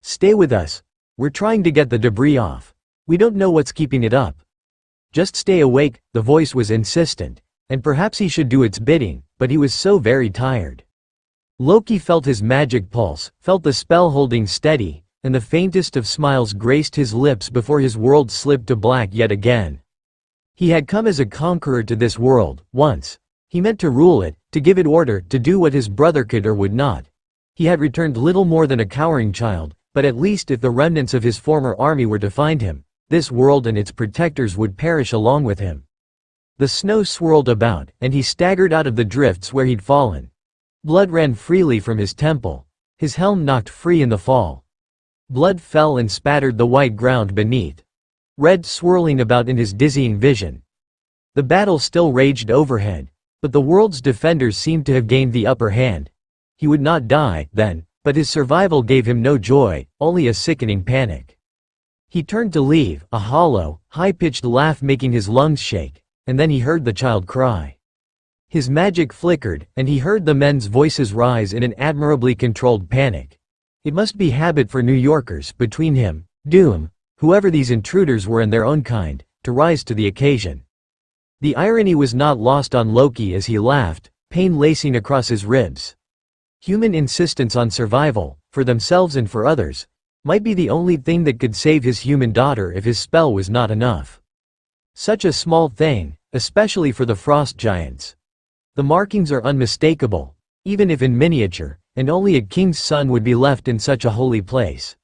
Speaker 1: Stay with us. We're trying to get the debris off. We don't know what's keeping it up. Just stay awake, the voice was insistent. And perhaps he should do its bidding, but he was so very tired. Loki felt his magic pulse, felt the spell holding steady, and the faintest of smiles graced his lips before his world slipped to black yet again. He had come as a conqueror to this world, once. He meant to rule it, to give it order, to do what his brother could or would not. He had returned little more than a cowering child, but at least if the remnants of his former army were to find him, this world and its protectors would perish along with him. The snow swirled about, and he staggered out of the drifts where he'd fallen. Blood ran freely from his temple. His helm knocked free in the fall. Blood fell and spattered the white ground beneath. Red swirling about in his dizzying vision. The battle still raged overhead. But the world's defenders seemed to have gained the upper hand. He would not die, then, but his survival gave him no joy, only a sickening panic. He turned to leave, a hollow, high-pitched laugh making his lungs shake, and then he heard the child cry. His magic flickered, and he heard the men's voices rise in an admirably controlled panic. It must be habit for New Yorkers, between him, Doom, whoever these intruders were and their own kind, to rise to the occasion. The irony was not lost on Loki as he laughed, pain lacing across his ribs. Human insistence on survival, for themselves and for others, might be the only thing that could save his human daughter if his spell was not enough. Such a small thing, especially for the frost giants. The markings are unmistakable, even if in miniature, and only a king's son would be left in such a holy place.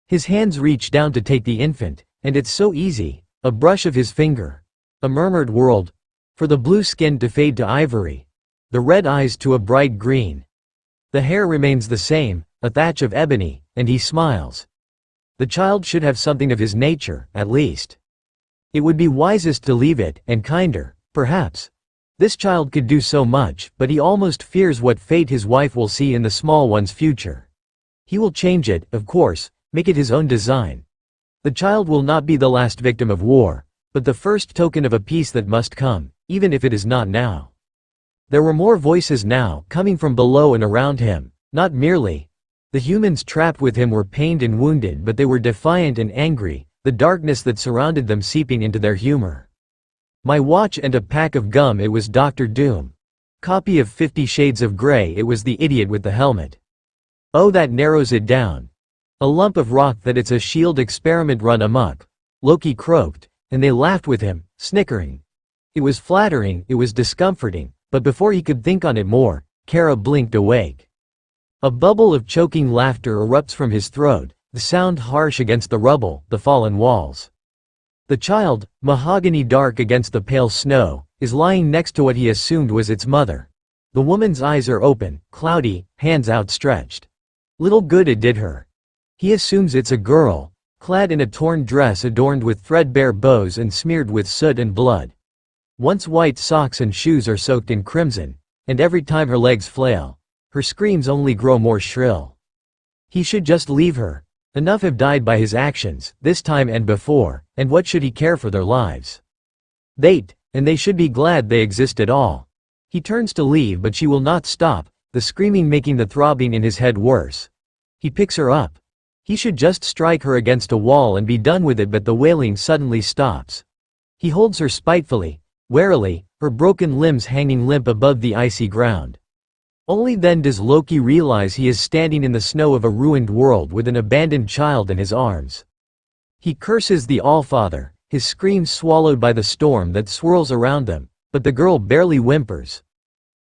Speaker 1: His hands reach down to take the infant, and it's so easy, a brush of his finger. A murmured world, for the blue skin to fade to ivory, the red eyes to a bright green. The hair remains the same, a thatch of ebony, and he smiles. The child should have something of his nature, at least. It would be wisest to leave it, and kinder, perhaps. This child could do so much, but he almost fears what fate his wife will see in the small one's future. He will change it, of course, make it his own design. The child will not be the last victim of war, but the first token of a peace that must come, even if it is not now. There were more voices now, coming from below and around him, not merely. The humans trapped with him were pained and wounded, but they were defiant and angry, the darkness that surrounded them seeping into their humor. My watch and a pack of gum, it was Dr. Doom. Copy of 50 Shades of Grey, it was the idiot with the helmet. Oh, that narrows it down. A lump of rock that it's a shield experiment run amok, Loki croaked, and they laughed with him, snickering. It was flattering, it was discomforting, but before he could think on it more, Cara blinked awake. A bubble of choking laughter erupts from his throat, the sound harsh against the rubble, the fallen walls. The child, mahogany dark against the pale snow, is lying next to what he assumed was its mother. The woman's eyes are open, cloudy, hands outstretched. Little good it did her. He assumes it's a girl, clad in a torn dress adorned with threadbare bows and smeared with soot and blood. Once white socks and shoes are soaked in crimson, and every time her legs flail, her screams only grow more shrill. He should just leave her. Enough have died by his actions, this time and before, and what should he care for their lives? And they should be glad they exist at all. He turns to leave, but she will not stop, the screaming making the throbbing in his head worse. He picks her up. He should just strike her against a wall and be done with it, but the wailing suddenly stops. He holds her spitefully, warily, her broken limbs hanging limp above the icy ground. Only then does Loki realize he is standing in the snow of a ruined world with an abandoned child in his arms. He curses the Allfather, his screams swallowed by the storm that swirls around them, but the girl barely whimpers.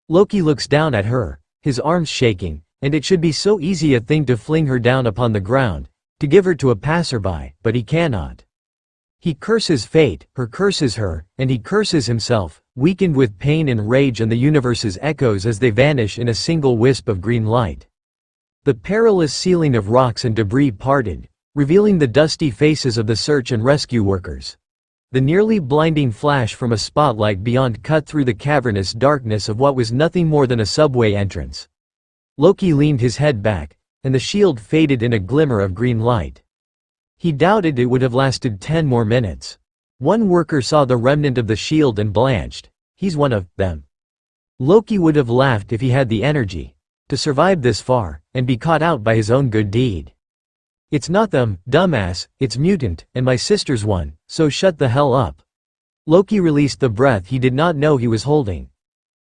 Speaker 1: Loki looks down at her, his arms shaking, and it should be so easy a thing to fling her down upon the ground, to give her to a passerby, but he cannot. He curses fate, her curses her, and he curses himself, weakened with pain and rage and the universe's echoes as they vanish in a single wisp of green light. The perilous ceiling of rocks and debris parted, revealing the dusty faces of the search and rescue workers. The nearly blinding flash from a spotlight beyond cut through the cavernous darkness of what was nothing more than a subway entrance. Loki leaned his head back, and the shield faded in a glimmer of green light. He doubted it would have lasted 10 more minutes. One worker saw the remnant of the shield and blanched. He's one of them. Loki would have laughed if he had the energy to survive this far, and be caught out by his own good deed. It's not them, dumbass, it's mutant, and my sister's one, so shut the hell up. Loki released the breath he did not know he was holding.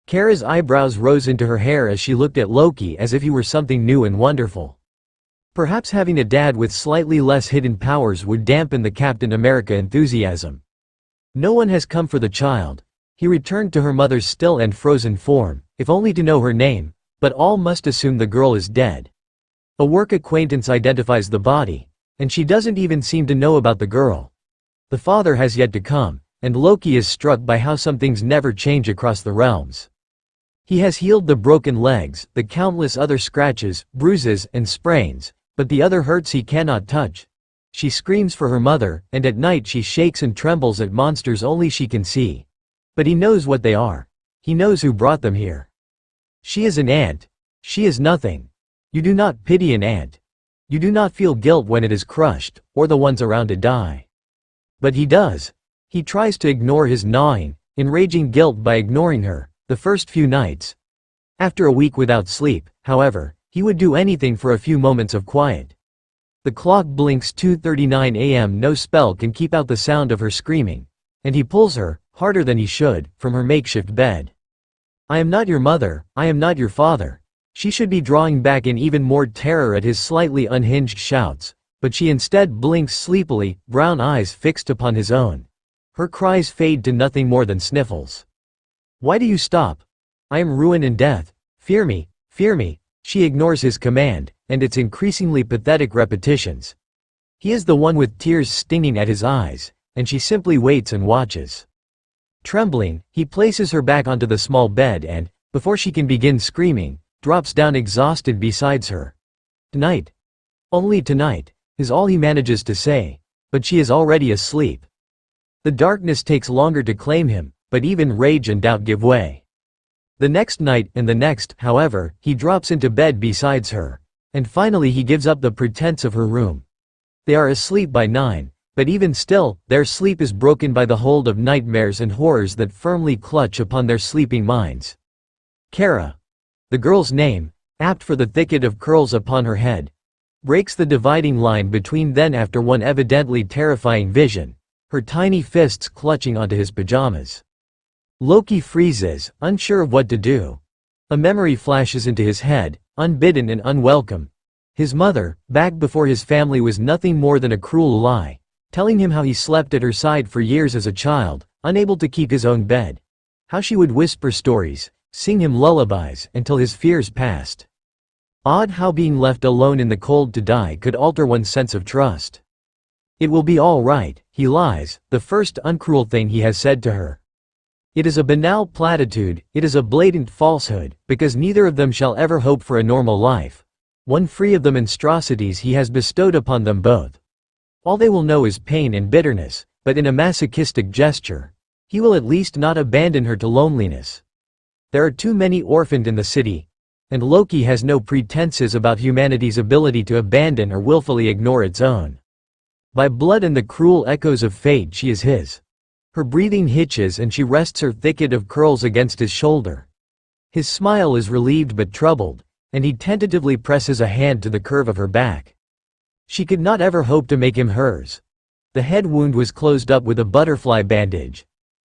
Speaker 1: Cara's eyebrows rose into her hair as she looked at Loki as if he were something new and wonderful. Perhaps having a dad with slightly less hidden powers would dampen the Captain America enthusiasm. No one has come for the child. He returned to her mother's still and frozen form, if only to know her name, but all must assume the girl is dead. A work acquaintance identifies the body, and she doesn't even seem to know about the girl. The father has yet to come, and Loki is struck by how some things never change across the realms. He has healed the broken legs, the countless other scratches, bruises, and sprains, but the other hurts he cannot touch. She screams for her mother, and at night she shakes and trembles at monsters only she can see. But he knows what they are. He knows who brought them here. She is an ant. She is nothing. You do not pity an ant. You do not feel guilt when it is crushed, or the ones around it die. But he does. He tries to ignore his gnawing, enraging guilt by ignoring her, the first few nights. After a week without sleep, however, he would do anything for a few moments of quiet. The clock blinks 2:39 a.m. No spell can keep out the sound of her screaming, and he pulls her, harder than he should, from her makeshift bed. I am not your mother, I am not your father. She should be drawing back in even more terror at his slightly unhinged shouts, but she instead blinks sleepily, brown eyes fixed upon his own. Her cries fade to nothing more than sniffles. Why do you stop? I am ruin and death. Fear me, fear me. She ignores his command, and its increasingly pathetic repetitions. He is the one with tears stinging at his eyes, and she simply waits and watches. Trembling, he places her back onto the small bed and, before she can begin screaming, drops down exhausted beside her. Tonight. Only tonight, is all he manages to say, but she is already asleep. The darkness takes longer to claim him, but even rage and doubt give way. The next night and the next, however, he drops into bed beside her, and finally he gives up the pretense of her room. They are asleep by 9, but even still, their sleep is broken by the hold of nightmares and horrors that firmly clutch upon their sleeping minds. Cara, the girl's name, apt for the thicket of curls upon her head, breaks the dividing line between them after one evidently terrifying vision, her tiny fists clutching onto his pajamas. Loki freezes, unsure of what to do. A memory flashes into his head, unbidden and unwelcome. His mother, back before his family, was nothing more than a cruel lie, telling him how he slept at her side for years as a child, unable to keep his own bed. How she would whisper stories, sing him lullabies, until his fears passed. Odd how being left alone in the cold to die could alter one's sense of trust. It will be all right, he lies, the first uncruel thing he has said to her. It is a banal platitude, it is a blatant falsehood, because neither of them shall ever hope for a normal life, one free of the monstrosities he has bestowed upon them both. All they will know is pain and bitterness, but in a masochistic gesture. He will at least not abandon her to loneliness. There are too many orphaned in the city, and Loki has no pretenses about humanity's ability to abandon or willfully ignore its own. By blood and the cruel echoes of fate she is his. Her breathing hitches and she rests her thicket of curls against his shoulder. His smile is relieved but troubled, and he tentatively presses a hand to the curve of her back. She could not ever hope to make him hers. The head wound was closed up with a butterfly bandage.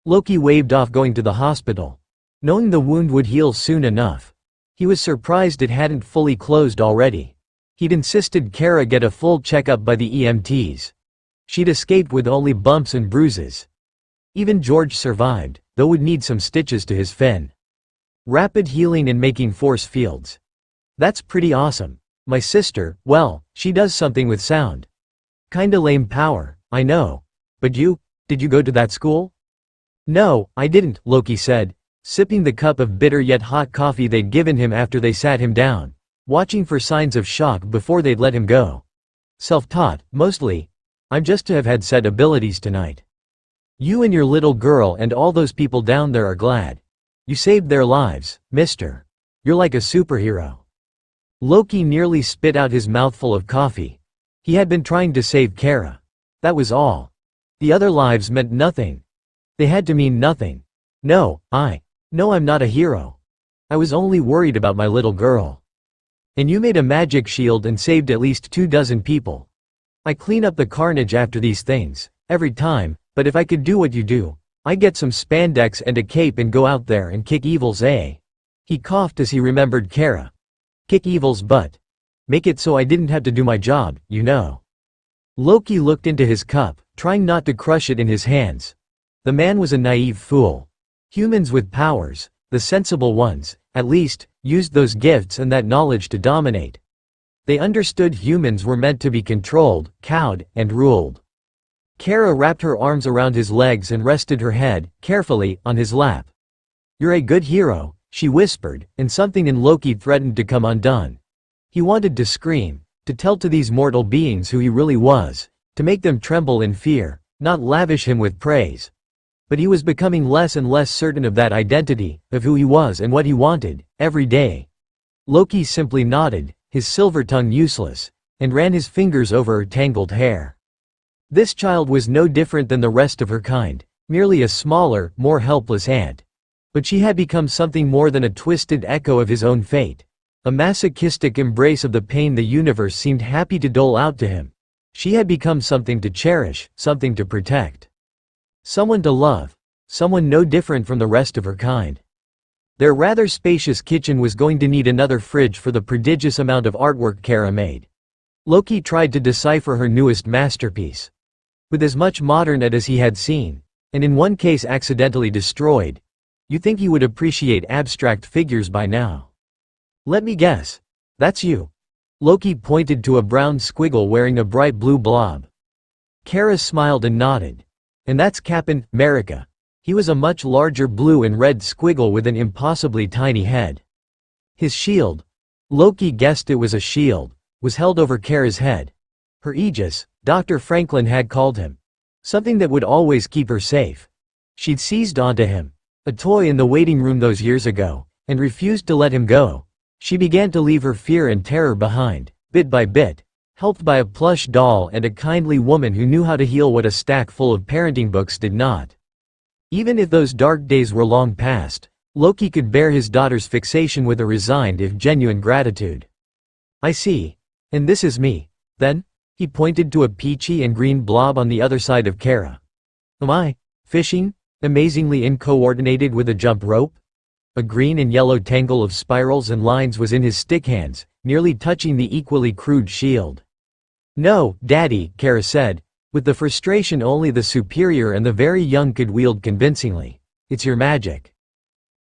Speaker 1: Loki waved off going to the hospital, knowing the wound would heal soon enough. He was surprised it hadn't fully closed already. He'd insisted Cara get a full checkup by the EMTs. She'd escaped with only bumps and bruises. Even George survived, though would need some stitches to his fin. Rapid healing and making force fields. That's pretty awesome. My sister, well, she does something with sound. Kinda lame power, I know. But did you go to that school? No, I didn't, Loki said, sipping the cup of bitter yet hot coffee they'd given him after they sat him down, watching for signs of shock before they'd let him go. Self-taught, mostly. I'm just to have had said abilities tonight. You and your little girl and all those people down there are glad. You saved their lives, mister. You're like a superhero. Loki nearly spit out his mouthful of coffee. He had been trying to save Cara. That was all. The other lives meant nothing. They had to mean nothing. No, I'm not a hero. I was only worried about my little girl. And you made a magic shield and saved at least 24 people. I clean up the carnage after these things, every time, but if I could do what you do, I'd get some spandex and a cape and go out there and kick evil's ass. He coughed as he remembered Cara. Kick evil's butt. Make it so I didn't have to do my job, you know. Loki looked into his cup, trying not to crush it in his hands. The man was a naive fool. Humans with powers, the sensible ones, at least, used those gifts and that knowledge to dominate. They understood humans were meant to be controlled, cowed, and ruled. Cara wrapped her arms around his legs and rested her head, carefully, on his lap. You're a good hero, she whispered, and something in Loki threatened to come undone. He wanted to scream, to tell to these mortal beings who he really was, to make them tremble in fear, not lavish him with praise. But he was becoming less and less certain of that identity, of who he was and what he wanted, every day. Loki simply nodded, his silver tongue useless, and ran his fingers over her tangled hair. This child was no different than the rest of her kind, merely a smaller, more helpless ant. But she had become something more than a twisted echo of his own fate, a masochistic embrace of the pain the universe seemed happy to dole out to him. She had become something to cherish, something to protect. Someone to love, someone no different from the rest of her kind. Their rather spacious kitchen was going to need another fridge for the prodigious amount of artwork Cara made. Loki tried to decipher her newest masterpiece. With as much modern art as he had seen, and in one case accidentally destroyed, you think he would appreciate abstract figures by now. Let me guess. That's you. Loki pointed to a brown squiggle wearing a bright blue blob. Cara smiled and nodded. And that's Captain America. He was a much larger blue and red squiggle with an impossibly tiny head. His shield, Loki guessed it was a shield, was held over Cara's head. Her aegis, Dr. Franklin had called him. Something that would always keep her safe. She'd seized onto him, a toy in the waiting room those years ago, and refused to let him go. She began to leave her fear and terror behind, bit by bit, helped by a plush doll and a kindly woman who knew how to heal what a stack full of parenting books did not. Even if those dark days were long past, Loki could bear his daughter's fixation with a resigned if genuine gratitude. I see. And this is me, then? He pointed to a peachy and green blob on the other side of Cara. Am I fishing, amazingly uncoordinated with a jump rope? A green and yellow tangle of spirals and lines was in his stick hands, nearly touching the equally crude shield. No, Daddy, Cara said, with the frustration only the superior and the very young could wield convincingly. It's your magic.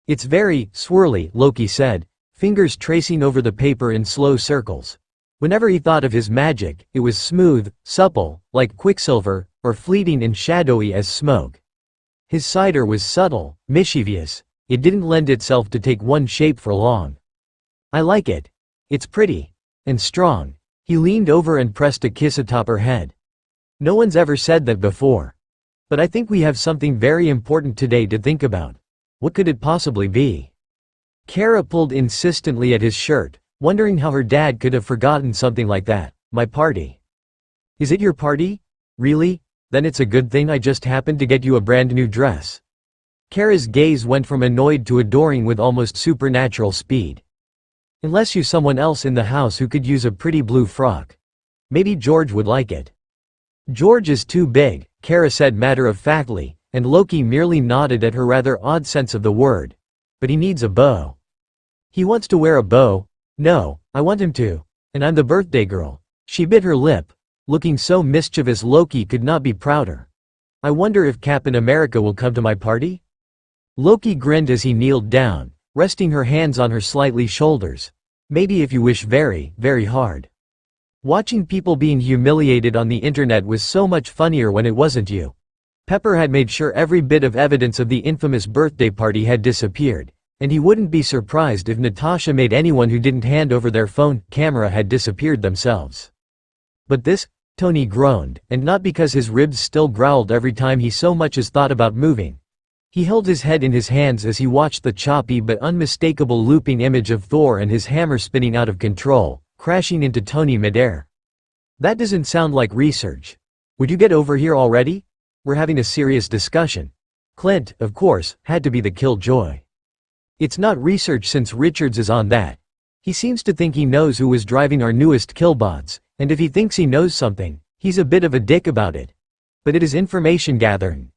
Speaker 1: It's very swirly, Loki said, fingers tracing over the paper in slow circles. Whenever he thought of his magic, it was smooth, supple, like quicksilver, or fleeting and shadowy as smoke. His cider was subtle, mischievous. It didn't lend itself to take one shape for long. I like it. It's pretty. And strong. He leaned over and pressed a kiss atop her head. No one's ever said that before. But I think we have something very important today to think about. What could it possibly be? Cara pulled insistently at his shirt, wondering how her dad could have forgotten something like that. My party. Is it your party? Really? Then it's a good thing I just happened to get you a brand new dress. Cara's gaze went from annoyed to adoring with almost supernatural speed. Unless you someone else in the house who could use a pretty blue frock. Maybe George would like it. George is too big, Cara said matter-of-factly, and Loki merely nodded at her rather odd sense of the word. But he needs a bow. He wants to wear a bow. No, I want him to. And I'm the birthday girl. She bit her lip, looking so mischievous Loki could not be prouder. I wonder if Captain America will come to my party? Loki grinned as he kneeled down, resting her hands on her slightly shoulders. Maybe if you wish very, very hard. Watching people being humiliated on the internet was so much funnier when it wasn't you. Pepper had made sure every bit of evidence of the infamous birthday party had disappeared, and he wouldn't be surprised if Natasha made anyone who didn't hand over their phone camera had disappeared themselves. But this, Tony groaned, and not because his ribs still growled every time he so much as thought about moving. He held his head in his hands as he watched the choppy but unmistakable looping image of Thor and his hammer spinning out of control, crashing into Tony midair. That doesn't sound like research. Would you get over here already? We're having a serious discussion. Clint, of course, had to be the killjoy. It's not research since Richards is on that. He seems to think he knows who was driving our newest killbots, and if he thinks he knows something, he's a bit of a dick about it. But it is information gathering.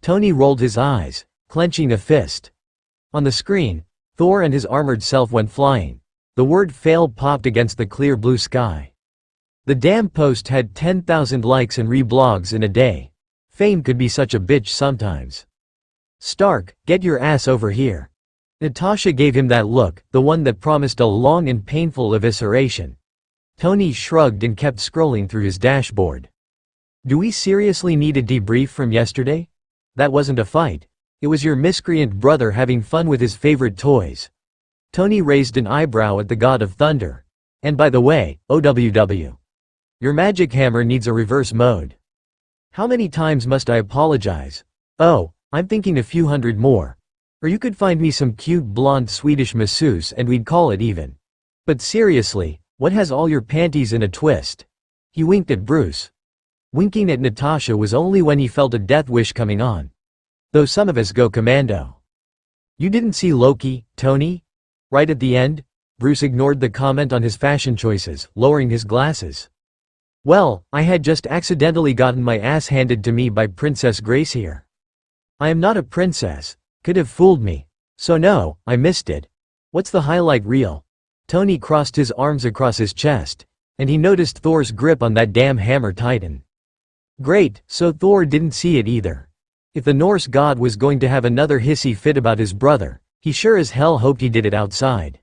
Speaker 1: Tony rolled his eyes, clenching a fist. On the screen, Thor and his armored self went flying. The word failed popped against the clear blue sky. The damn post had 10,000 likes and reblogs in a day. Fame could be such a bitch sometimes. Stark, get your ass over here. Natasha gave him that look, the one that promised a long and painful evisceration. Tony shrugged and kept scrolling through his dashboard. Do we seriously need a debrief from yesterday? That wasn't a fight. It was your miscreant brother having fun with his favorite toys. Tony raised an eyebrow at the god of thunder. And by the way, OWW. Your magic hammer needs a reverse mode. How many times must I apologize? Oh, I'm thinking a few hundred more. Or you could find me some cute blonde Swedish masseuse and we'd call it even. But seriously, what has all your panties in a twist? He winked at Bruce. Winking at Natasha was only when he felt a death wish coming on. Though some of us go commando. You didn't see Loki, Tony? Right at the end? Bruce ignored the comment on his fashion choices, lowering his glasses. Well, I had just accidentally gotten my ass handed to me by Princess Grace here. I am not a princess. Could have fooled me. So no, I missed it. What's the highlight reel? Tony crossed his arms across his chest, and he noticed Thor's grip on that damn hammer tighten. Great, so Thor didn't see it either. If the Norse god was going to have another hissy fit about his brother, he sure as hell hoped he did it outside.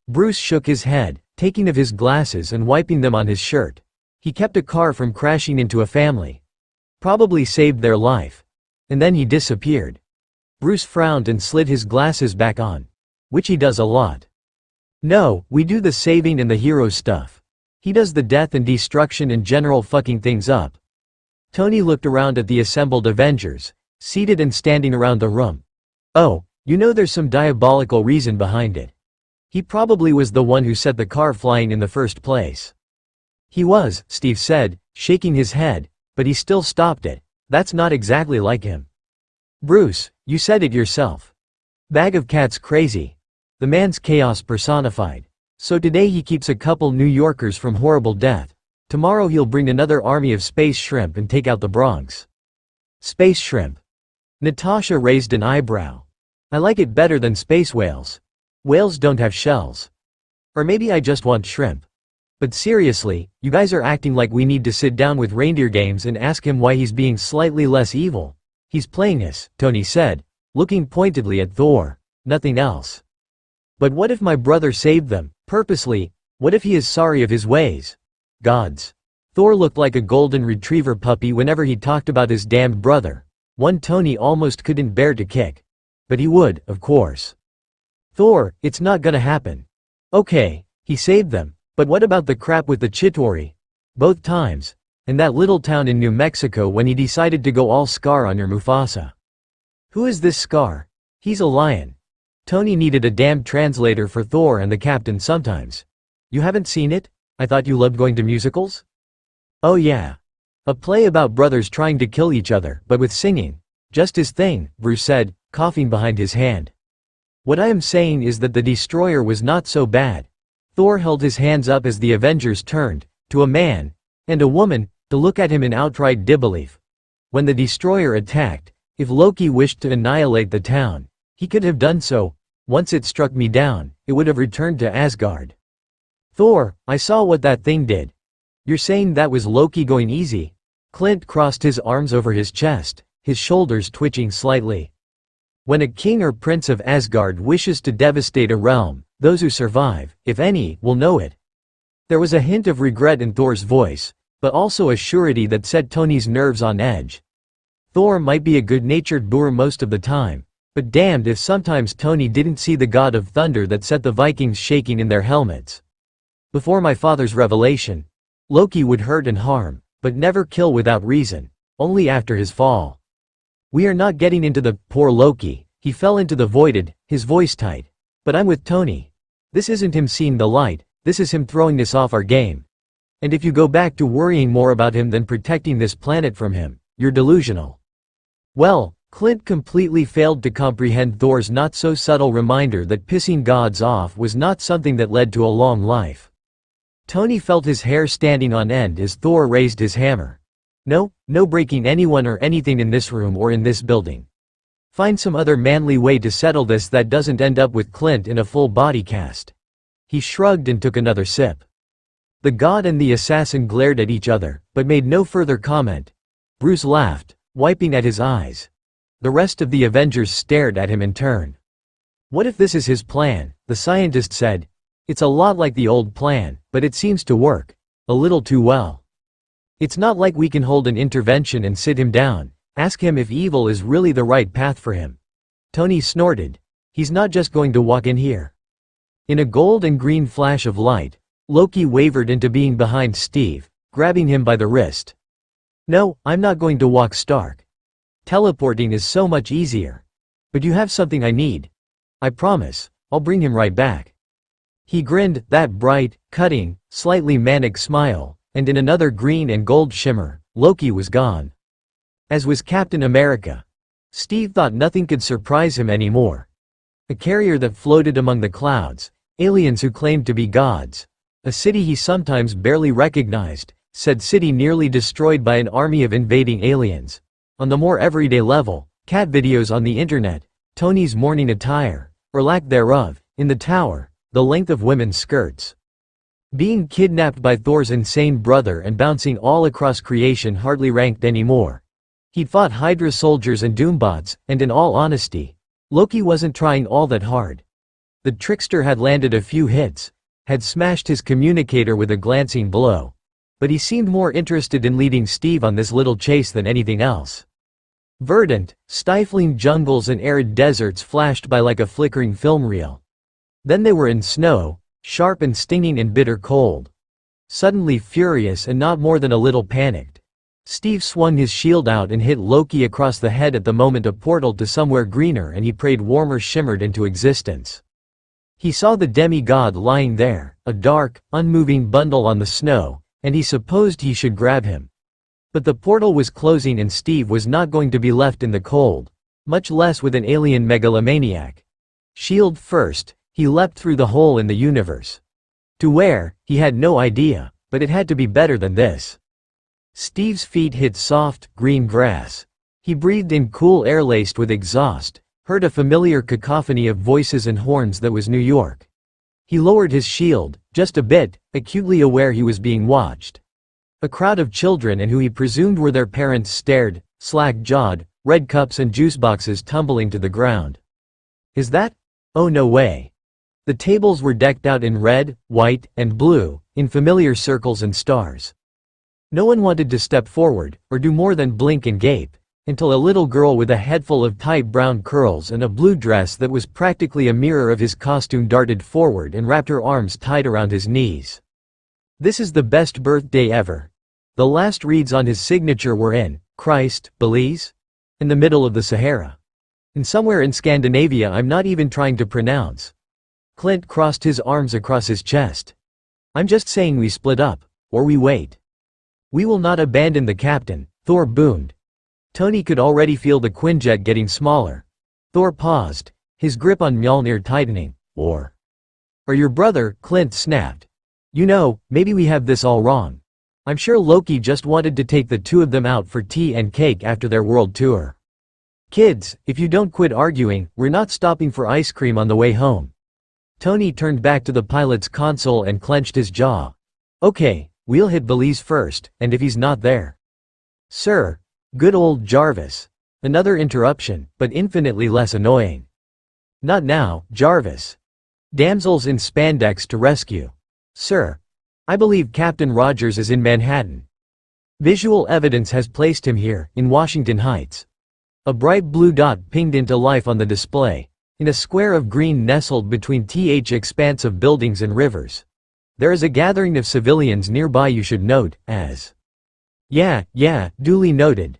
Speaker 1: Bruce shook his head, taking off his glasses and wiping them on his shirt. He kept a car from crashing into a family. Probably saved their life. And then he disappeared. Bruce frowned and slid his glasses back on. Which he does a lot. No, we do the saving and the hero stuff. He does the death and destruction and general fucking things up. Tony looked around at the assembled Avengers, seated and standing around the room. Oh, you know there's some diabolical reason behind it. He probably was the one who set the car flying in the first place. He was, Steve said, shaking his head, but he still stopped it. That's not exactly like him. Bruce, you said it yourself. Bag of cats crazy. The man's chaos personified. So today he keeps a couple New Yorkers from horrible death. Tomorrow he'll bring another army of space shrimp and take out the Bronx. Space shrimp. Natasha raised an eyebrow. I like it better than space whales. Whales don't have shells. Or maybe I just want shrimp. But seriously, you guys are acting like we need to sit down with Reindeer Games and ask him why he's being slightly less evil. He's playing us, Tony said, looking pointedly at Thor. Nothing else. But what if my brother saved them, purposely? What if he is sorry of his ways? Gods. Thor looked like a golden retriever puppy whenever he talked about his damned brother. One Tony almost couldn't bear to kick. But he would, of course. Thor, it's not gonna happen. Okay, he saved them, but what about the crap with the Chitauri? Both times. And that little town in New Mexico when he decided to go all Scar on your Mufasa. Who is this Scar? He's a lion. Tony needed a damn translator for Thor and the captain sometimes. You haven't seen it? I thought you loved going to musicals? Oh yeah. A play about brothers trying to kill each other, but with singing. Just his thing, Bruce said, coughing behind his hand. What I am saying is that the destroyer was not so bad. Thor held his hands up as the Avengers turned, to a man, and a woman, to look at him in outright disbelief. When the destroyer attacked, if Loki wished to annihilate the town, he could have done so. Once it struck me down, it would have returned to Asgard. Thor, I saw what that thing did. You're saying that was Loki going easy? Clint crossed his arms over his chest, his shoulders twitching slightly. When a king or prince of Asgard wishes to devastate a realm, those who survive, if any, will know it. There was a hint of regret in Thor's voice, but also a surety that set Tony's nerves on edge. Thor might be a good-natured boor most of the time, but damned if sometimes Tony didn't see the god of thunder that set the Vikings shaking in their helmets. Before my father's revelation, Loki would hurt and harm, but never kill without reason, only after his fall. We are not getting into the poor Loki, he fell into the voided, his voice tight. But I'm with Tony. This isn't him seeing the light, this is him throwing us off our game. And if you go back to worrying more about him than protecting this planet from him, you're delusional. Well, Clint completely failed to comprehend Thor's not-so-subtle reminder that pissing gods off was not something that led to a long life. Tony felt his hair standing on end as Thor raised his hammer. No breaking anyone or anything in this room or in this building. Find some other manly way to settle this that doesn't end up with Clint in a full body cast. He shrugged and took another sip. The god and the assassin glared at each other, but made no further comment. Bruce laughed, wiping at his eyes. The rest of the Avengers stared at him in turn. What if this is his plan? The scientist said. It's a lot like the old plan, but it seems to work. A little too well. It's not like we can hold an intervention and sit him down, ask him if evil is really the right path for him. Tony snorted. He's not just going to walk in here. In a gold and green flash of light, Loki wavered into being behind Steve, grabbing him by the wrist. No, I'm not going to walk Stark. Teleporting is so much easier. But you have something I need. I promise, I'll bring him right back." He grinned, that bright, cutting, slightly manic smile, and in another green and gold shimmer, Loki was gone. As was Captain America. Steve thought nothing could surprise him anymore. A carrier that floated among the clouds, aliens who claimed to be gods. A city he sometimes barely recognized, said city nearly destroyed by an army of invading aliens. On the more everyday level, cat videos on the internet, Tony's morning attire, or lack thereof, in the tower, the length of women's skirts. Being kidnapped by Thor's insane brother and bouncing all across creation hardly ranked anymore. He'd fought Hydra soldiers and Doombots, and in all honesty, Loki wasn't trying all that hard. The trickster had landed a few hits, had smashed his communicator with a glancing blow. But he seemed more interested in leading Steve on this little chase than anything else. Verdant, stifling jungles and arid deserts flashed by like a flickering film reel. Then they were in snow, sharp and stinging and bitter cold. Suddenly furious and not more than a little panicked, Steve swung his shield out and hit Loki across the head at the moment a portal to somewhere greener and he prayed warmer shimmered into existence. He saw the demigod lying there, a dark, unmoving bundle on the snow, and he supposed he should grab him. But the portal was closing and Steve was not going to be left in the cold, much less with an alien megalomaniac. Shield first, he leapt through the hole in the universe. To where, he had no idea, but it had to be better than this. Steve's feet hit soft, green grass. He breathed in cool air laced with exhaust, heard a familiar cacophony of voices and horns that was New York. He lowered his shield, just a bit, acutely aware he was being watched. A crowd of children and who he presumed were their parents stared, slack-jawed, red cups and juice boxes tumbling to the ground. Is that? Oh no way. The tables were decked out in red, white, and blue, in familiar circles and stars. No one wanted to step forward, or do more than blink and gape, until a little girl with a head full of tight brown curls and a blue dress that was practically a mirror of his costume darted forward and wrapped her arms tight around his knees. This is the best birthday ever. The last reads on his signature were in, Christ, Belize? In the middle of the Sahara. And somewhere in Scandinavia I'm not even trying to pronounce. Clint crossed his arms across his chest. I'm just saying we split up, or we wait. We will not abandon the captain, Thor boomed. Tony could already feel the Quinjet getting smaller. Thor paused, his grip on Mjolnir tightening. Or your brother, Clint snapped. You know, maybe we have this all wrong. I'm sure Loki just wanted to take the two of them out for tea and cake after their world tour. Kids, if you don't quit arguing, we're not stopping for ice cream on the way home. Tony turned back to the pilot's console and clenched his jaw. Okay, we'll hit Belize first, and if he's not there. Sir. Good old Jarvis. Another interruption, but infinitely less annoying. Not now, Jarvis. Damsels in spandex to rescue. Sir. I believe Captain Rogers is in Manhattan. Visual evidence has placed him here, in Washington Heights. A bright blue dot pinged into life on the display, in a square of green nestled between the expanse of buildings and rivers. There is a gathering of civilians nearby you should note, as. Yeah, duly noted.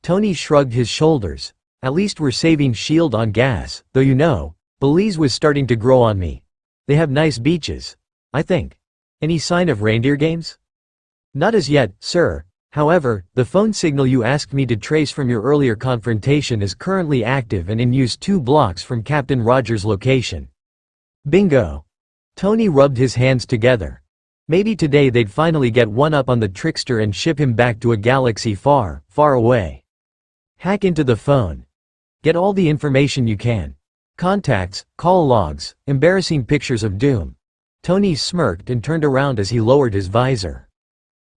Speaker 1: Tony shrugged his shoulders. At least we're saving shield on gas, though you know, Belize was starting to grow on me. They have nice beaches, I think. Any sign of reindeer games? Not as yet, sir. However, the phone signal you asked me to trace from your earlier confrontation is currently active and in use 2 blocks from Captain Rogers' location. Bingo. Tony rubbed his hands together. Maybe today they'd finally get one up on the trickster and ship him back to a galaxy far, far away. Hack into the phone. Get all the information you can. Contacts, call logs, embarrassing pictures of doom. Tony smirked and turned around as he lowered his visor.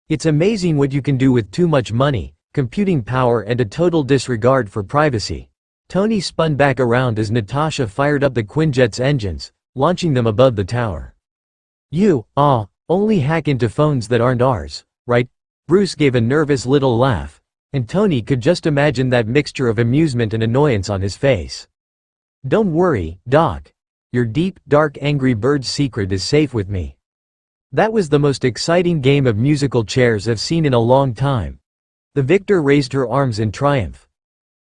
Speaker 1: It's amazing what you can do with too much money, computing power and a total disregard for privacy. Tony spun back around as Natasha fired up the Quinjet's engines, launching them above the tower. Only hack into phones that aren't ours, right? Bruce gave a nervous little laugh, and Tony could just imagine that mixture of amusement and annoyance on his face. Don't worry, Doc. Your deep, dark Angry Birds secret is safe with me. That was the most exciting game of musical chairs I've seen in a long time. The victor raised her arms in triumph.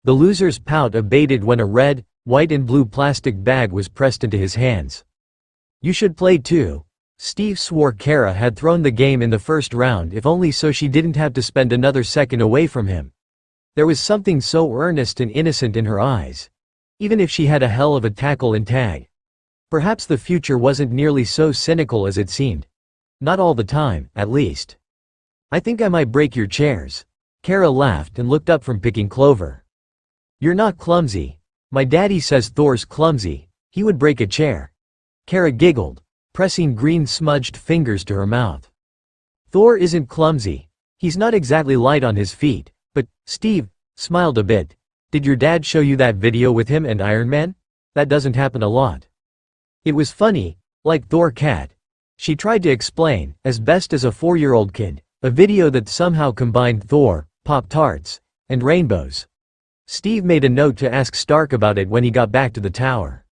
Speaker 1: The loser's pout abated when a red, white and blue plastic bag was pressed into his hands. You should play too. Steve swore Cara had thrown the game in the first round if only so she didn't have to spend another second away from him. There was something so earnest and innocent in her eyes. Even if she had a hell of a tackle and tag. Perhaps the future wasn't nearly so cynical as it seemed. Not all the time, at least. I think I might break your chairs. Cara laughed and looked up from picking clover. You're not clumsy. My daddy says Thor's clumsy. He would break a chair. Cara giggled, pressing green smudged fingers to her mouth. Thor isn't clumsy. He's not exactly light on his feet, but, Steve smiled a bit. Did your dad show you that video with him and Iron Man? That doesn't happen a lot. It was funny, like Thor cat. She tried to explain, as best as a 4-year-old kid, a video that somehow combined Thor, Pop-Tarts, and rainbows. Steve made a note to ask Stark about it when he got back to the tower.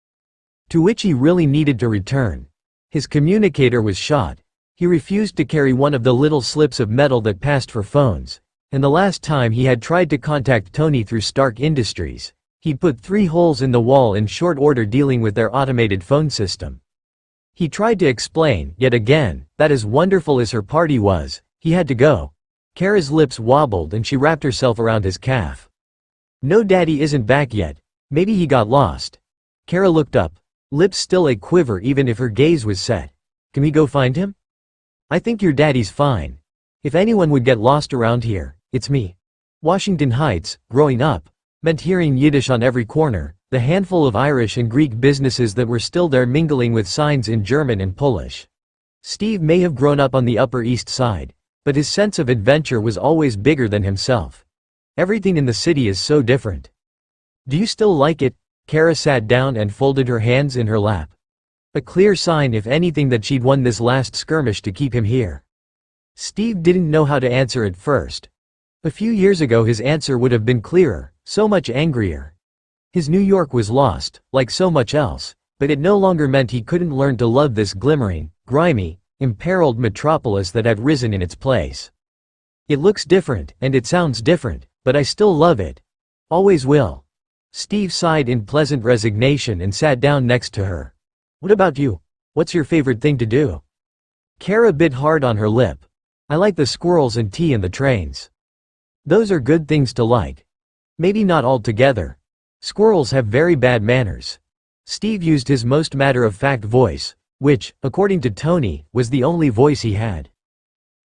Speaker 1: To which he really needed to return. His communicator was shot. He refused to carry one of the little slips of metal that passed for phones, and the last time he had tried to contact Tony through Stark Industries, he'd put 3 holes in the wall in short order dealing with their automated phone system. He tried to explain, yet again, that as wonderful as her party was, he had to go. Cara's lips wobbled and she wrapped herself around his calf. No, Daddy isn't back yet. Maybe he got lost. Cara looked up, lips still a quiver even if her gaze was set. Can we go find him? I think your daddy's fine. If anyone would get lost around here, it's me. Washington Heights, growing up, meant hearing Yiddish on every corner, the handful of Irish and Greek businesses that were still there mingling with signs in German and Polish. Steve may have grown up on the Upper East Side, but his sense of adventure was always bigger than himself. Everything in the city is so different. Do you still like it? Cara sat down and folded her hands in her lap. A clear sign if anything that she'd won this last skirmish to keep him here. Steve didn't know how to answer at first. A few years ago his answer would have been clearer, so much angrier. His New York was lost, like so much else, but it no longer meant he couldn't learn to love this glimmering, grimy, imperiled metropolis that had risen in its place. It looks different, and it sounds different, but I still love it. Always will. Steve sighed in pleasant resignation and sat down next to her. What about you? What's your favorite thing to do? Cara bit hard on her lip. I like the squirrels and tea and the trains. Those are good things to like. Maybe not all together. Squirrels have very bad manners. Steve used his most matter-of-fact voice, which, according to Tony, was the only voice he had.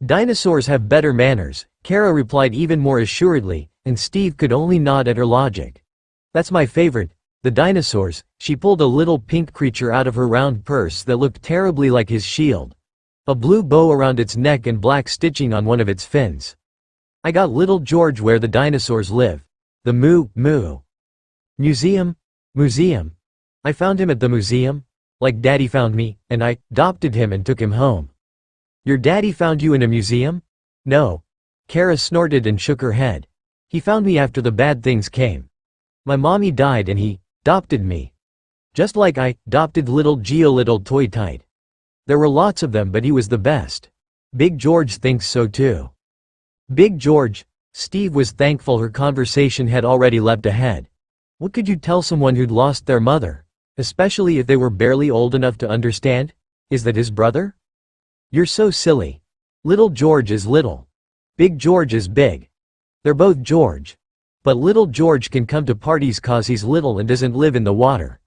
Speaker 1: Dinosaurs have better manners, Cara replied even more assuredly, and Steve could only nod at her logic. That's my favorite, the dinosaurs. She pulled a little pink creature out of her round purse that looked terribly like his shield. A blue bow around its neck and black stitching on one of its fins. I got little George where the dinosaurs live. The Moo. Museum? Museum. I found him at the museum, like Daddy found me, and I adopted him and took him home. Your daddy found you in a museum? No. Cara snorted and shook her head. He found me after the bad things came. My mommy died and he adopted me. Just like I adopted little Geo little toy tight. There were lots of them but he was the best. Big George thinks so too. Big George? Steve was thankful her conversation had already leapt ahead. What could you tell someone who'd lost their mother? Especially if they were barely old enough to understand? Is that his brother? You're so silly. Little George is little. Big George is big. They're both George. But little George can come to parties cause he's little and doesn't live in the water.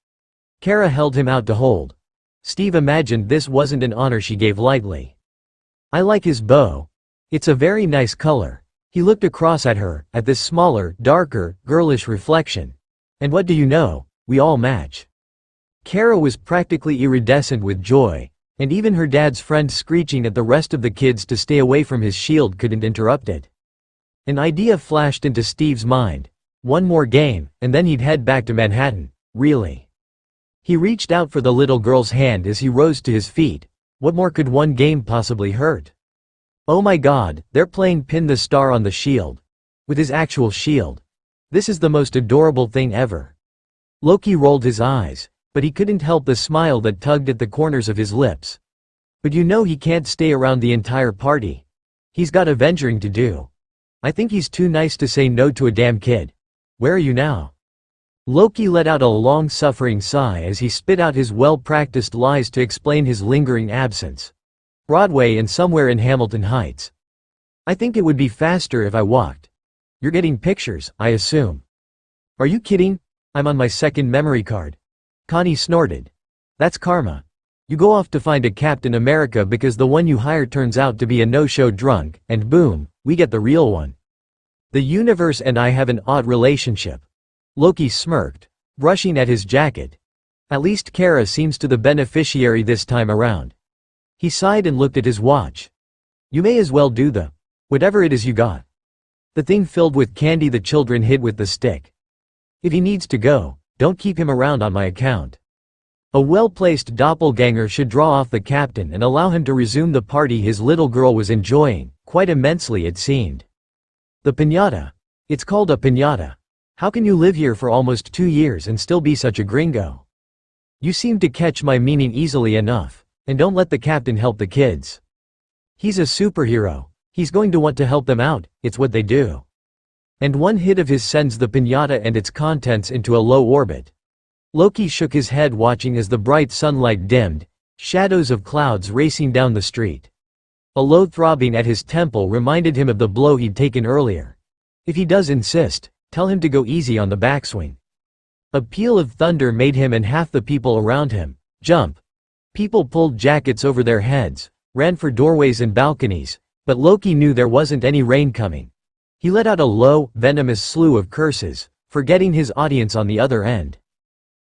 Speaker 1: Cara held him out to hold. Steve imagined this wasn't an honor she gave lightly. I like his bow. It's a very nice color. He looked across at her, at this smaller, darker, girlish reflection. And what do you know, we all match. Cara was practically iridescent with joy, and even her dad's friend screeching at the rest of the kids to stay away from his shield couldn't interrupt it. An idea flashed into Steve's mind. One more game, and then he'd head back to Manhattan, really. He reached out for the little girl's hand as he rose to his feet. What more could one game possibly hurt? Oh my God, they're playing Pin the Star on the shield. With his actual shield. This is the most adorable thing ever. Loki rolled his eyes, but he couldn't help the smile that tugged at the corners of his lips. But you know he can't stay around the entire party. He's got Avengering to do. I think he's too nice to say no to a damn kid. where are you now?" Loki let out a long-suffering sigh as he spit out his well-practiced lies to explain his lingering absence. "Broadway and somewhere in Hamilton Heights. I think it would be faster if I walked." "You're getting pictures, I assume." "Are you kidding? I'm on my second memory card." Connie snorted. "That's karma. You go off to find a Captain America because the one you hire turns out to be a no-show drunk, and boom, we get the real one. The universe and I have an odd relationship." Loki smirked, brushing at his jacket. "At least Cara seems to the beneficiary this time around." He sighed and looked at his watch. "You may as well do whatever it is you got." The thing filled with candy the children hid with the stick. "If he needs to go, don't keep him around on my account." A well-placed doppelganger should draw off the captain and allow him to resume the party his little girl was enjoying, quite immensely it seemed. "The piñata. It's called a piñata. How can you live here for almost 2 years and still be such a gringo? You seem to catch my meaning easily enough, and don't let the captain help the kids. He's a superhero. He's going to want to help them out, it's what they do." And one hit of his sends the piñata and its contents into a low orbit. Loki shook his head watching as the bright sunlight dimmed, shadows of clouds racing down the street. A low throbbing at his temple reminded him of the blow he'd taken earlier. If he does insist, tell him to go easy on the backswing. A peal of thunder made him and half the people around him jump. People pulled jackets over their heads, ran for doorways and balconies, but Loki knew there wasn't any rain coming. He let out a low, venomous slew of curses, forgetting his audience on the other end.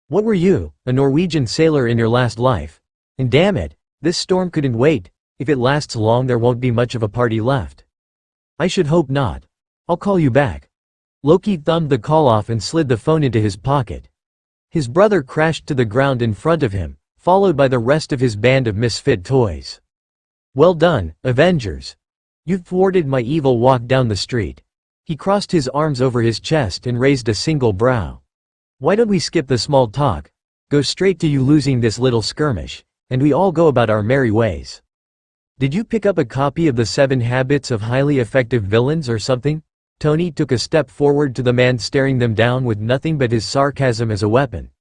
Speaker 1: "What were you, a Norwegian sailor in your last life? And damn it, this storm couldn't wait. If it lasts long there won't be much of a party left." "I should hope not. I'll call you back." Loki thumbed the call off and slid the phone into his pocket. His brother crashed to the ground in front of him, followed by the rest of his band of misfit toys. "Well done, Avengers. You've thwarted my evil walk down the street." He crossed his arms over his chest and raised a single brow. "Why don't we skip the small talk? Go straight to you losing this little skirmish, and we all go about our merry ways. Did you pick up a copy of the 7 Habits of Highly Effective Villains or something?" Tony took a step forward to the man staring them down with nothing but his sarcasm as a weapon.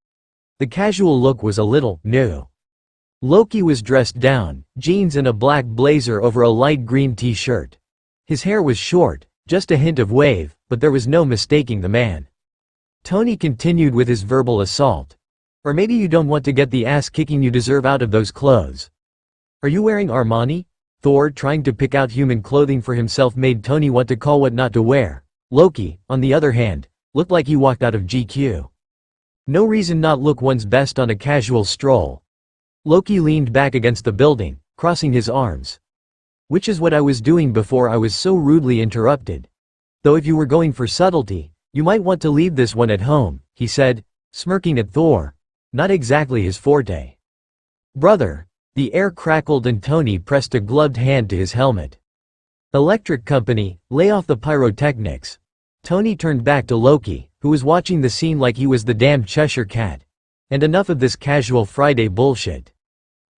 Speaker 1: The casual look was a little new. Loki was dressed down, jeans and a black blazer over a light green t-shirt. His hair was short, just a hint of wave, but there was no mistaking the man. Tony continued with his verbal assault. "Or maybe you don't want to get the ass-kicking you deserve out of those clothes. Are you wearing Armani?" Thor trying to pick out human clothing for himself made Tony want to call what not to wear. Loki, on the other hand, looked like he walked out of GQ. No reason not look one's best on a casual stroll. Loki leaned back against the building, crossing his arms. "Which is what I was doing before I was so rudely interrupted. Though if you were going for subtlety, you might want to leave this one at home," he said, smirking at Thor. Not exactly his forte. "Brother." The air crackled and Tony pressed a gloved hand to his helmet. "Electric company, lay off the pyrotechnics." Tony turned back to Loki, who was watching the scene like he was the damned Cheshire Cat. "And enough of this casual Friday bullshit.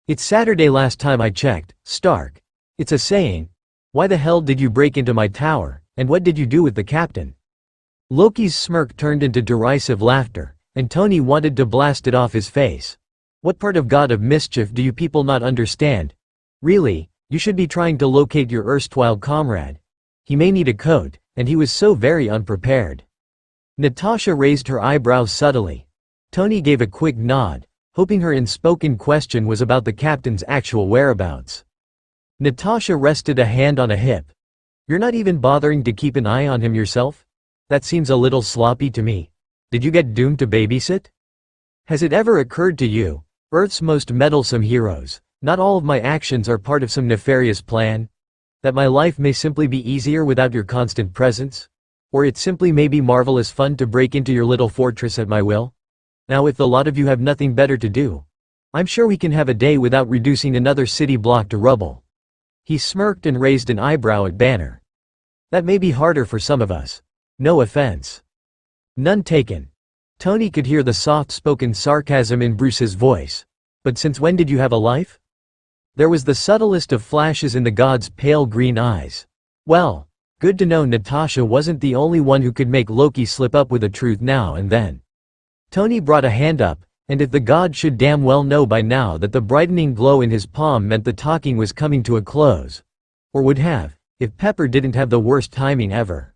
Speaker 1: It's Saturday last time I checked, Stark. It's a saying. Why the hell did you break into my tower, and what did you do with the captain?" Loki's smirk turned into derisive laughter, and Tony wanted to blast it off his face. "What part of God of Mischief do you people not understand? Really, you should be trying to locate your erstwhile comrade. He may need a coat, and he was so very unprepared." Natasha raised her eyebrows subtly. Tony gave a quick nod, hoping her unspoken question was about the captain's actual whereabouts. Natasha rested a hand on a hip. "You're not even bothering to keep an eye on him yourself? That seems a little sloppy to me. Did you get doomed to babysit? Has it ever occurred to you, Earth's most meddlesome heroes, not all of my actions are part of some nefarious plan? That my life may simply be easier without your constant presence? Or it simply may be marvelous fun to break into your little fortress at my will? Now if the lot of you have nothing better to do, I'm sure we can have a day without reducing another city block to rubble." He smirked and raised an eyebrow at Banner. "That may be harder for some of us. No offense." "None taken." Tony could hear the soft-spoken sarcasm in Bruce's voice. "But since when did you have a life?" There was the subtlest of flashes in the god's pale green eyes. "Well, Good to know Natasha wasn't the only one who could make Loki slip up with the truth now and then. Tony brought a hand up, and if the god should damn well know by now that the brightening glow in his palm meant the talking was coming to a close. Or would have, if Pepper didn't have the worst timing ever.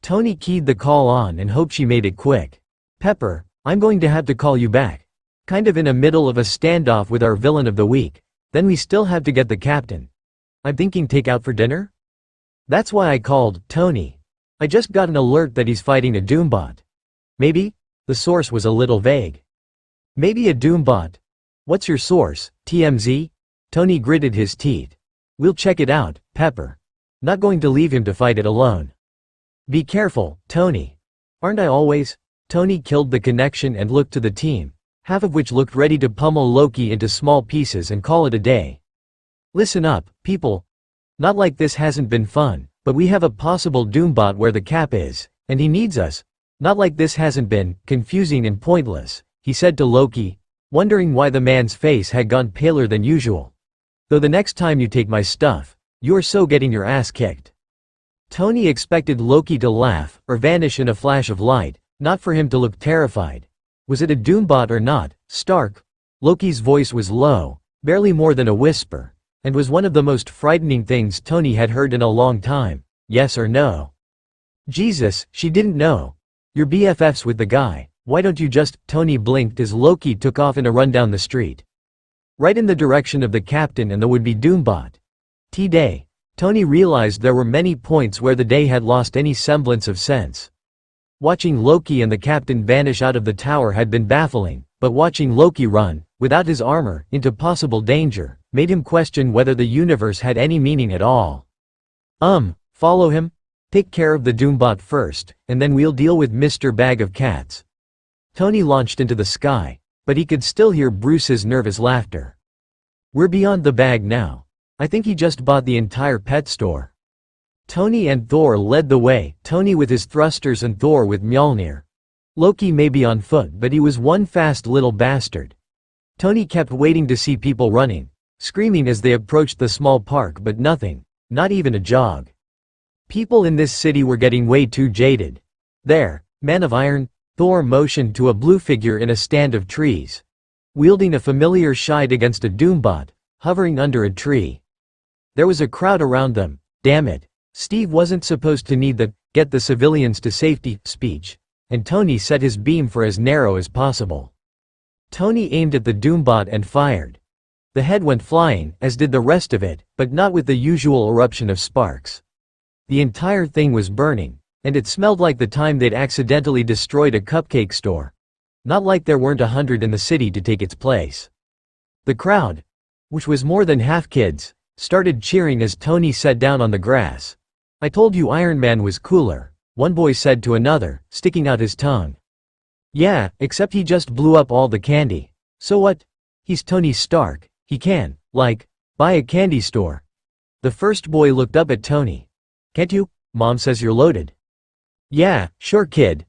Speaker 1: Tony keyed the call on and hoped she made it quick. Pepper, I'm going to have to call you back. Kind of in the middle of a standoff with our villain of the week. Then we still have to get the captain. I'm thinking take out for dinner? That's why I called, Tony. I just got an alert that he's fighting a Doombot. Maybe? The source was a little vague. Maybe a Doombot. What's your source, TMZ? Tony gritted his teeth. We'll check it out, Pepper. Not going to leave him to fight it alone. Be careful, Tony. Aren't I always? Tony killed the connection and looked to the team, half of which looked ready to pummel Loki into small pieces and call it a day. Listen up, people. Not like this hasn't been fun, but we have a possible Doombot where the Cap is, and he needs us. Not like this hasn't been confusing and pointless, he said to Loki, wondering why the man's face had gone paler than usual. Though the next time you take my stuff, you're so getting your ass kicked. Tony expected Loki to laugh or vanish in a flash of light, not for him to look terrified. Was it a Doombot or not, Stark? Loki's voice was low, barely more than a whisper, and was one of the most frightening things Tony had heard in a long time. Yes or no? Jesus, she didn't know. You're BFFs with the guy, why don't you just— Tony blinked as Loki took off in a run down the street. Right in the direction of the captain and the would-be Doombot. T-Day. Tony realized there were many points where the day had lost any semblance of sense. Watching Loki and the captain vanish out of the tower had been baffling, but watching Loki run, without his armor, into possible danger, made him question whether the universe had any meaning at all. Follow him? Take care of the Doombot first, and then we'll deal with Mr. Bag of Cats. Tony launched into the sky, but he could still hear Bruce's nervous laughter. We're beyond the bag now. I think he just bought the entire pet store. Tony and Thor led the way, Tony with his thrusters and Thor with Mjolnir. Loki may be on foot, but he was one fast little bastard. Tony kept waiting to see people running, screaming as they approached the small park, but nothing, not even a jog. People in this city were getting way too jaded. There, Man of Iron, Thor motioned to a blue figure in a stand of trees, wielding a familiar shield against a Doombot, hovering under a tree. There was a crowd around them. Damn it. Steve wasn't supposed to need the "get the civilians to safety" speech, and Tony set his beam for as narrow as possible. Tony aimed at the Doombot and fired. The head went flying, as did the rest of it, but not with the usual eruption of sparks. The entire thing was burning, and it smelled like the time they'd accidentally destroyed a cupcake store. Not like there weren't 100 in the city to take its place. The crowd, which was more than half kids, started cheering as Tony sat down on the grass. I told you Iron Man was cooler, one boy said to another, sticking out his tongue. Yeah, except he just blew up all the candy. So what? He's Tony Stark, he can, like, buy a candy store. The first boy looked up at Tony. Can't you? Mom says you're loaded. Yeah, sure kid.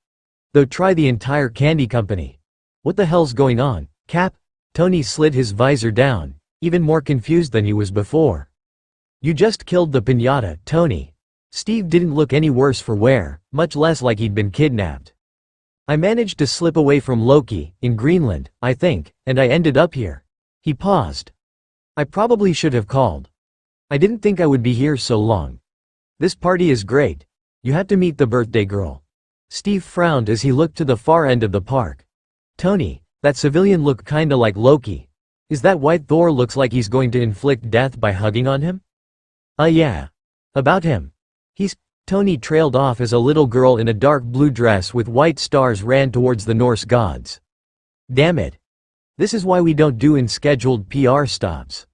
Speaker 1: Though try the entire candy company. What the hell's going on, Cap? Tony slid his visor down, even more confused than he was before. You just killed the piñata, Tony. Steve didn't look any worse for wear, much less like he'd been kidnapped. I managed to slip away from Loki, in Greenland, I think, and I ended up here. He paused. I probably should have called. I didn't think I would be here so long. This party is great. You had to meet the birthday girl. Steve frowned as he looked to the far end of the park. Tony, that civilian looked kinda like Loki. Is that why Thor looks like he's going to inflict death by hugging on him? Yeah. About him. Tony trailed off as a little girl in a dark blue dress with white stars ran towards the Norse gods. Damn it. This is why we don't do unscheduled PR stops.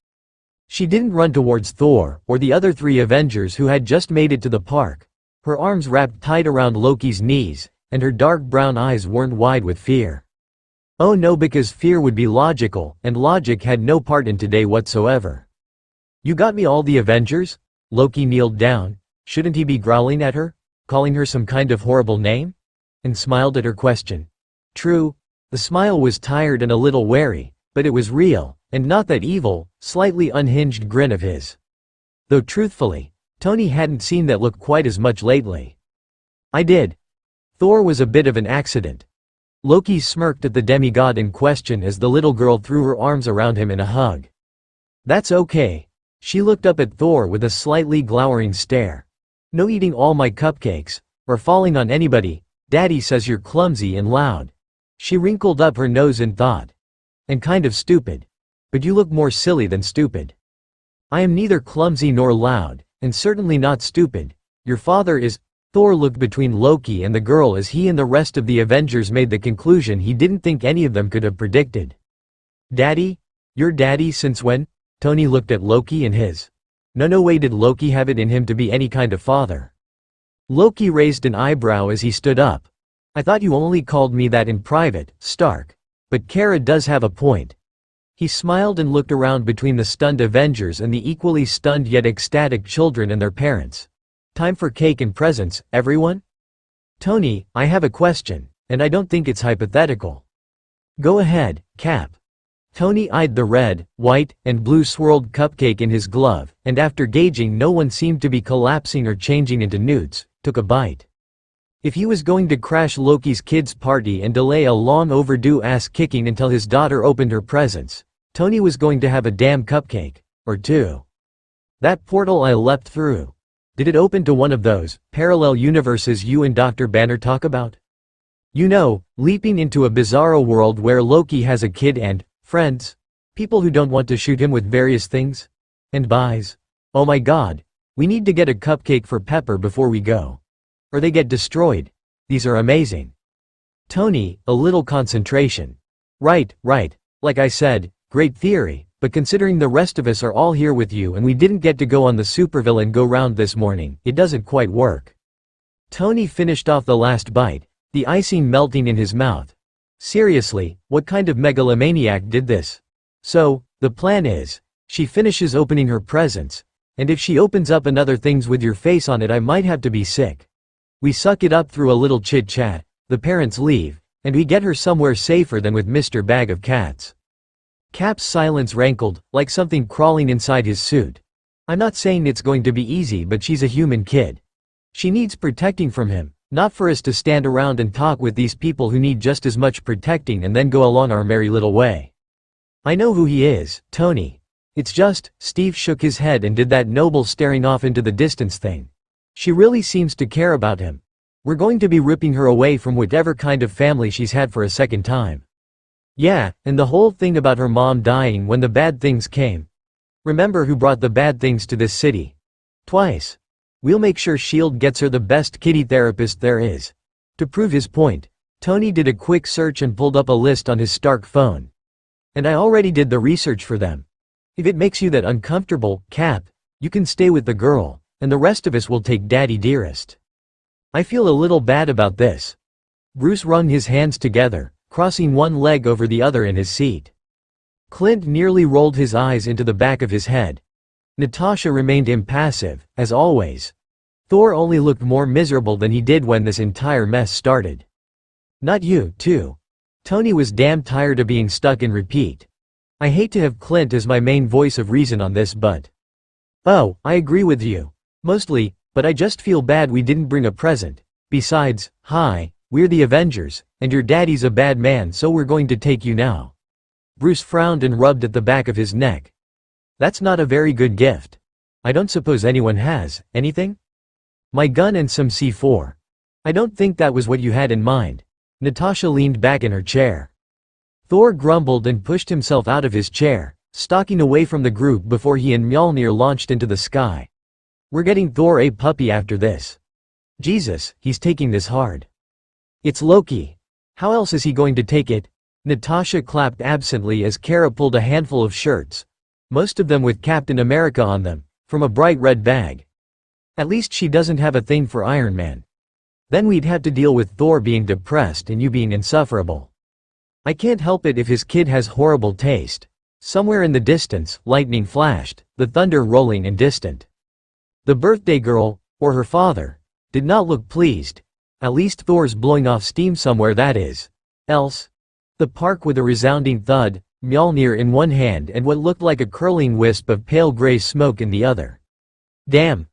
Speaker 1: She didn't run towards Thor, or the other 3 Avengers who had just made it to the park. Her arms wrapped tight around Loki's knees, and her dark brown eyes weren't wide with fear. Oh no, because fear would be logical, and logic had no part in today whatsoever. You got me all the Avengers? Loki kneeled down. Shouldn't he be growling at her, calling her some kind of horrible name? And smiled at her question. True, the smile was tired and a little wary, but it was real, and not that evil, slightly unhinged grin of his. Though truthfully, Tony hadn't seen that look quite as much lately. I did. Thor was a bit of an accident. Loki smirked at the demigod in question as the little girl threw her arms around him in a hug. That's okay. She looked up at Thor with a slightly glowering stare. No eating all my cupcakes, or falling on anybody. Daddy says you're clumsy and loud. She wrinkled up her nose in thought. And kind of stupid. But you look more silly than stupid. I am neither clumsy nor loud, and certainly not stupid. Your father is. Thor looked between Loki and the girl as he and the rest of the Avengers made the conclusion he didn't think any of them could have predicted. Daddy? Your daddy since when? Tony looked at Loki and his. No way did Loki have it in him to be any kind of father. Loki raised an eyebrow as he stood up. I thought you only called me that in private, Stark. But Cara does have a point. He smiled and looked around between the stunned Avengers and the equally stunned yet ecstatic children and their parents. Time for cake and presents, everyone? Tony, I have a question, and I don't think it's hypothetical. Go ahead, Cap. Tony eyed the red, white, and blue swirled cupcake in his glove, and after gauging no one seemed to be collapsing or changing into newts, took a bite. If he was going to crash Loki's kids' party and delay a long overdue ass-kicking until his daughter opened her presents, Tony was going to have a damn cupcake, or two. That portal I leapt through. Did it open to one of those parallel universes you and Dr. Banner talk about? You know, leaping into a bizarro world where Loki has a kid and friends? People who don't want to shoot him with various things? And buys? Oh my god. We need to get a cupcake for Pepper before we go. Or they get destroyed. These are amazing. Tony, a little concentration. Right. Like I said, great theory, but considering the rest of us are all here with you and we didn't get to go on the supervillain go-round this morning, it doesn't quite work. Tony finished off the last bite, the icing melting in his mouth. Seriously, what kind of megalomaniac did this? So, the plan is, she finishes opening her presents, and if she opens up another things with your face on it I might have to be sick. We suck it up through a little chit-chat, the parents leave, and we get her somewhere safer than with Mr. Bag of Cats. Cap's silence rankled, like something crawling inside his suit. I'm not saying it's going to be easy, but she's a human kid. She needs protecting from him, not for us to stand around and talk with these people who need just as much protecting and then go along our merry little way. I know who he is, Tony. It's just, Steve shook his head and did that noble staring off into the distance thing. She really seems to care about him. We're going to be ripping her away from whatever kind of family she's had for a second time. Yeah, and the whole thing about her mom dying when the bad things came. Remember who brought the bad things to this city? Twice. We'll make sure S.H.I.E.L.D. gets her the best kitty therapist there is. To prove his point, Tony did a quick search and pulled up a list on his Stark phone. And I already did the research for them. If it makes you that uncomfortable, Cap, you can stay with the girl, and the rest of us will take Daddy Dearest. I feel a little bad about this. Bruce wrung his hands together, crossing one leg over the other in his seat. Clint nearly rolled his eyes into the back of his head. Natasha remained impassive, as always. Thor only looked more miserable than he did when this entire mess started. Not you, too. Tony was damn tired of being stuck in repeat. I hate to have Clint as my main voice of reason on this, but… Oh, I agree with you. Mostly, but I just feel bad we didn't bring a present. Besides, hi, we're the Avengers, and your daddy's a bad man, so we're going to take you now. Bruce frowned and rubbed at the back of his neck. That's not a very good gift. I don't suppose anyone has anything? My gun and some C4. I don't think that was what you had in mind. Natasha leaned back in her chair. Thor grumbled and pushed himself out of his chair, stalking away from the group before he and Mjolnir launched into the sky. We're getting Thor a puppy after this. Jesus, he's taking this hard. It's Loki. How else is he going to take it? Natasha clapped absently as Cara pulled a handful of shirts, most of them with Captain America on them, from a bright red bag. At least she doesn't have a thing for Iron Man. Then we'd have to deal with Thor being depressed and you being insufferable. I can't help it if his kid has horrible taste. Somewhere in the distance, lightning flashed, the thunder rolling and distant. The birthday girl, or her father, did not look pleased. At least Thor's blowing off steam somewhere, that is. Else. The park with a resounding thud, Mjolnir in one hand and what looked like a curling wisp of pale gray smoke in the other. Damn.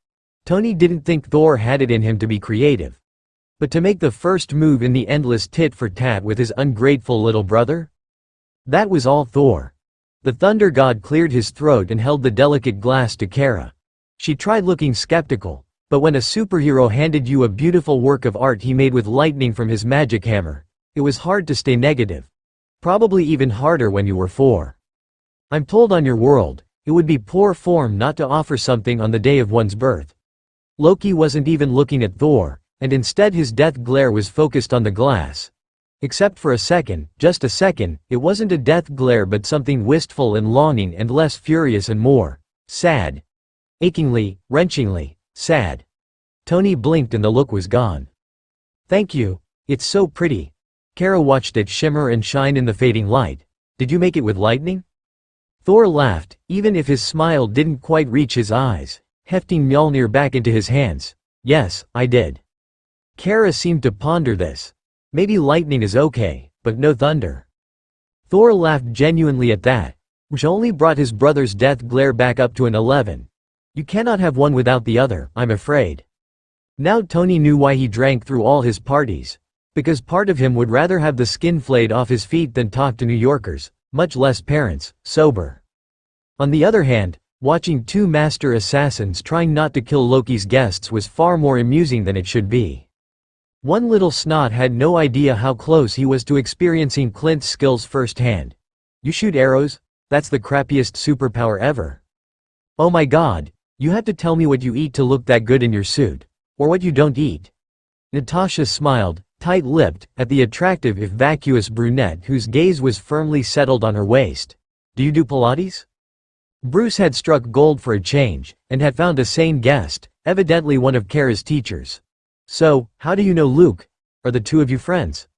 Speaker 1: Tony didn't think Thor had it in him to be creative. But to make the first move in the endless tit-for-tat with his ungrateful little brother? That was all Thor. The thunder god cleared his throat and held the delicate glass to Cara. She tried looking skeptical, but when a superhero handed you a beautiful work of art he made with lightning from his magic hammer, it was hard to stay negative. Probably even harder when you were 4. I'm told on your world, it would be poor form not to offer something on the day of one's birth. Loki wasn't even looking at Thor, and instead his death glare was focused on the glass. Except for a second, just a second, it wasn't a death glare but something wistful and longing and less furious and more sad. Achingly, wrenchingly, sad. Tony blinked and the look was gone. Thank you, it's so pretty. Cara watched it shimmer and shine in the fading light. Did you make it with lightning? Thor laughed, even if his smile didn't quite reach his eyes, hefting Mjolnir back into his hands. Yes, I did. Cara seemed to ponder this. Maybe lightning is okay, but no thunder. Thor laughed genuinely at that, which only brought his brother's death glare back up to an 11. You cannot have one without the other, I'm afraid. Now Tony knew why he drank through all his parties. Because part of him would rather have the skin flayed off his feet than talk to New Yorkers, much less parents, sober. On the other hand, watching 2 master assassins trying not to kill Loki's guests was far more amusing than it should be. One little snot had no idea how close he was to experiencing Clint's skills firsthand. You shoot arrows? That's the crappiest superpower ever. Oh my god, you have to tell me what you eat to look that good in your suit. Or what you don't eat. Natasha smiled, tight-lipped, at the attractive if vacuous brunette whose gaze was firmly settled on her waist. Do you do Pilates? Bruce had struck gold for a change, and had found a sane guest, evidently one of Cara's teachers. So, how do you know Luke? Are the 2 of you friends?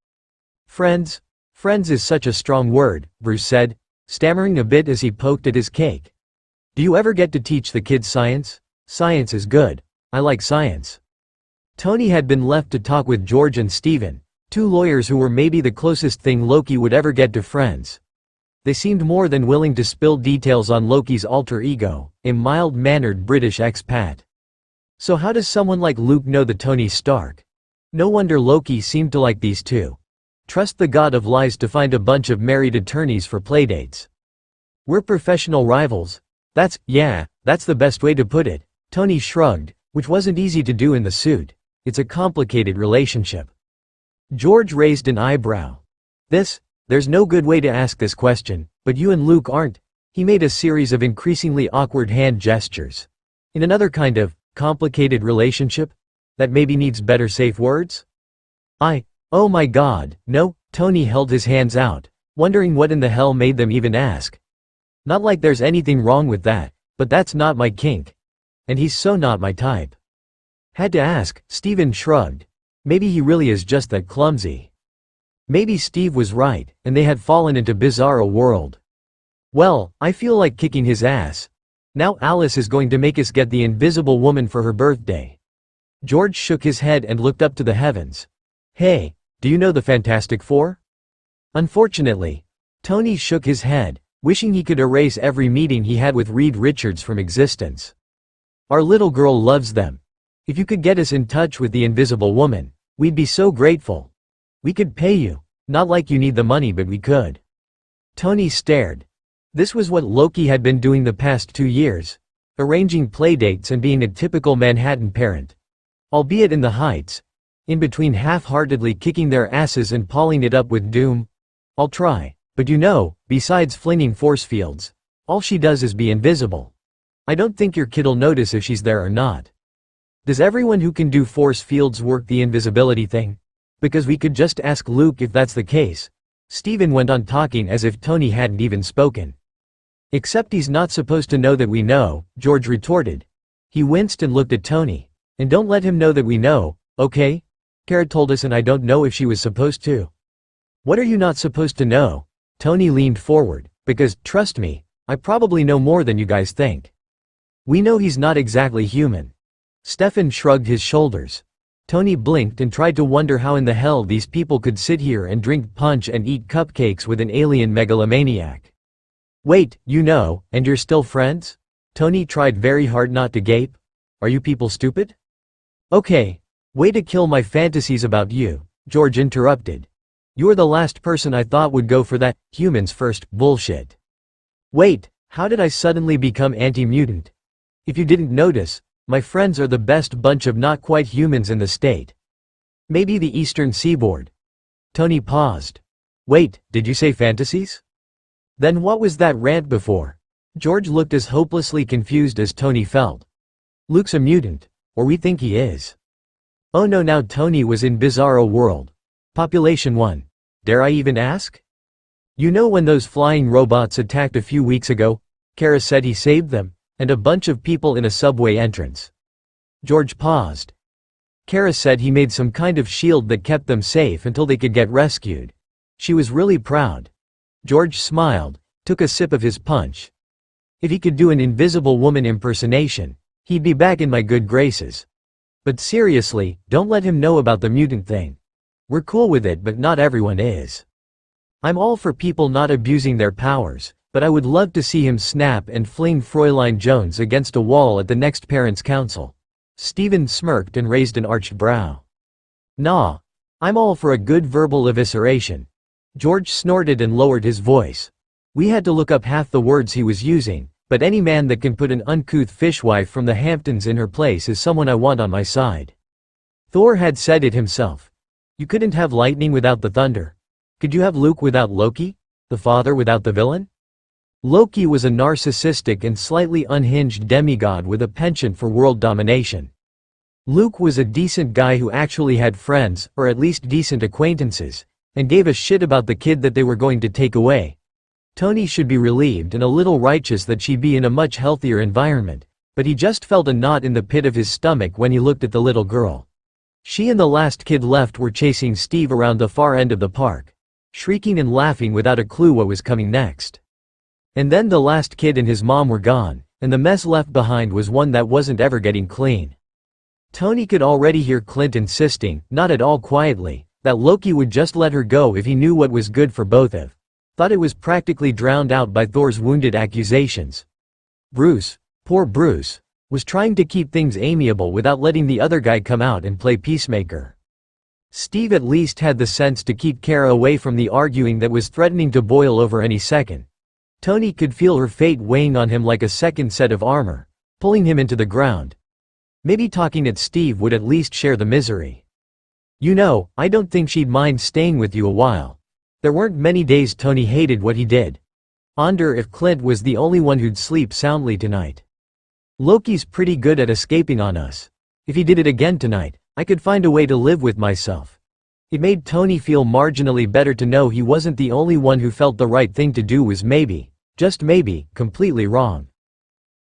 Speaker 1: Friends? Friends is such a strong word, Bruce said, stammering a bit as he poked at his cake. Do you ever get to teach the kids science? Science is good. I like science. Tony had been left to talk with George and Steven, 2 lawyers who were maybe the closest thing Loki would ever get to friends. They seemed more than willing to spill details on Loki's alter ego, a mild-mannered British expat. So how does someone like Luke know the Tony Stark? No wonder Loki seemed to like these 2. Trust the god of lies to find a bunch of married attorneys for playdates. We're professional rivals. That's the best way to put it. Tony shrugged, which wasn't easy to do in the suit. It's a complicated relationship. George raised an eyebrow. There's no good way to ask this question, but you and Luke aren't. He made a series of increasingly awkward hand gestures. In another kind of complicated relationship? That maybe needs better safe words? Oh my god, no, Tony held his hands out, wondering what in the hell made them even ask. Not like there's anything wrong with that, but that's not my kink. And he's so not my type. Had to ask, Steven shrugged. Maybe he really is just that clumsy. Maybe Steve was right, and they had fallen into bizarro world. Well, I feel like kicking his ass. Now Alice is going to make us get the Invisible Woman for her birthday. George shook his head and looked up to the heavens. Hey, do you know the Fantastic Four? Unfortunately. Tony shook his head, wishing he could erase every meeting he had with Reed Richards from existence. Our little girl loves them. If you could get us in touch with the Invisible Woman, we'd be so grateful. We could pay you. Not like you need the money, but we could. Tony stared. This was what Loki had been doing the past 2 years. Arranging playdates and being a typical Manhattan parent. Albeit in the heights. In between half-heartedly kicking their asses and palling it up with doom. I'll try, but you know, besides flinging force fields, all she does is be invisible. I don't think your kid'll notice if she's there or not. Does everyone who can do force fields work the invisibility thing? Because we could just ask Luke if that's the case. Steven went on talking as if Tony hadn't even spoken. Except he's not supposed to know that we know, George retorted. He winced and looked at Tony. And don't let him know that we know, okay? Cara told us and I don't know if she was supposed to. What are you not supposed to know? Tony leaned forward, because, trust me, I probably know more than you guys think. We know he's not exactly human. Stefan shrugged his shoulders. Tony blinked and tried to wonder how in the hell these people could sit here and drink punch and eat cupcakes with an alien megalomaniac. Wait, you know, and you're still friends? Tony tried very hard not to gape. Are you people stupid? Okay. Way to kill my fantasies about you, George interrupted. You're the last person I thought would go for that humans first bullshit. Wait, how did I suddenly become anti-mutant? If you didn't notice, my friends are the best bunch of not quite humans in the state. Maybe the eastern seaboard. Tony paused. Wait, did you say fantasies? Then what was that rant before? George looked as hopelessly confused as Tony felt. Luke's a mutant, or we think he is. Oh no, now Tony was in bizarro world. Population 1. Dare I even ask? You know when those flying robots attacked a few weeks ago, Cara said he saved them, and a bunch of people in a subway entrance. George paused. Cara said he made some kind of shield that kept them safe until they could get rescued. She was really proud. George smiled, took a sip of his punch. If he could do an Invisible Woman impersonation, he'd be back in my good graces. But seriously, don't let him know about the mutant thing. We're cool with it, but not everyone is. I'm all for people not abusing their powers, but I would love to see him snap and fling Fräulein Jones against a wall at the next parents' council. Stephen smirked and raised an arched brow. Nah. I'm all for a good verbal evisceration. George snorted and lowered his voice. We had to look up half the words he was using, but any man that can put an uncouth fishwife from the Hamptons in her place is someone I want on my side. Thor had said it himself. You couldn't have lightning without the thunder. Could you have Luke without Loki? The father without the villain? Loki was a narcissistic and slightly unhinged demigod with a penchant for world domination. Luke was a decent guy who actually had friends, or at least decent acquaintances, and gave a shit about the kid that they were going to take away. Tony should be relieved and a little righteous that she'd be in a much healthier environment, but he just felt a knot in the pit of his stomach when he looked at the little girl. She and the last kid left were chasing Steve around the far end of the park, shrieking and laughing without a clue what was coming next. And then the last kid and his mom were gone, and the mess left behind was one that wasn't ever getting clean. Tony could already hear Clint insisting, not at all quietly, that Loki would just let her go if he knew what was good for both of. Thought it was practically drowned out by Thor's wounded accusations. Bruce, poor Bruce, was trying to keep things amiable without letting the other guy come out and play peacemaker. Steve at least had the sense to keep Cara away from the arguing that was threatening to boil over any second. Tony could feel her fate weighing on him like a second set of armor, pulling him into the ground. Maybe talking at Steve would at least share the misery. You know, I don't think she'd mind staying with you a while. There weren't many days Tony hated what he did. Wonder if Clint was the only one who'd sleep soundly tonight. Loki's pretty good at escaping on us. If he did it again tonight, I could find a way to live with myself. It made Tony feel marginally better to know he wasn't the only one who felt the right thing to do was maybe, just maybe, completely wrong.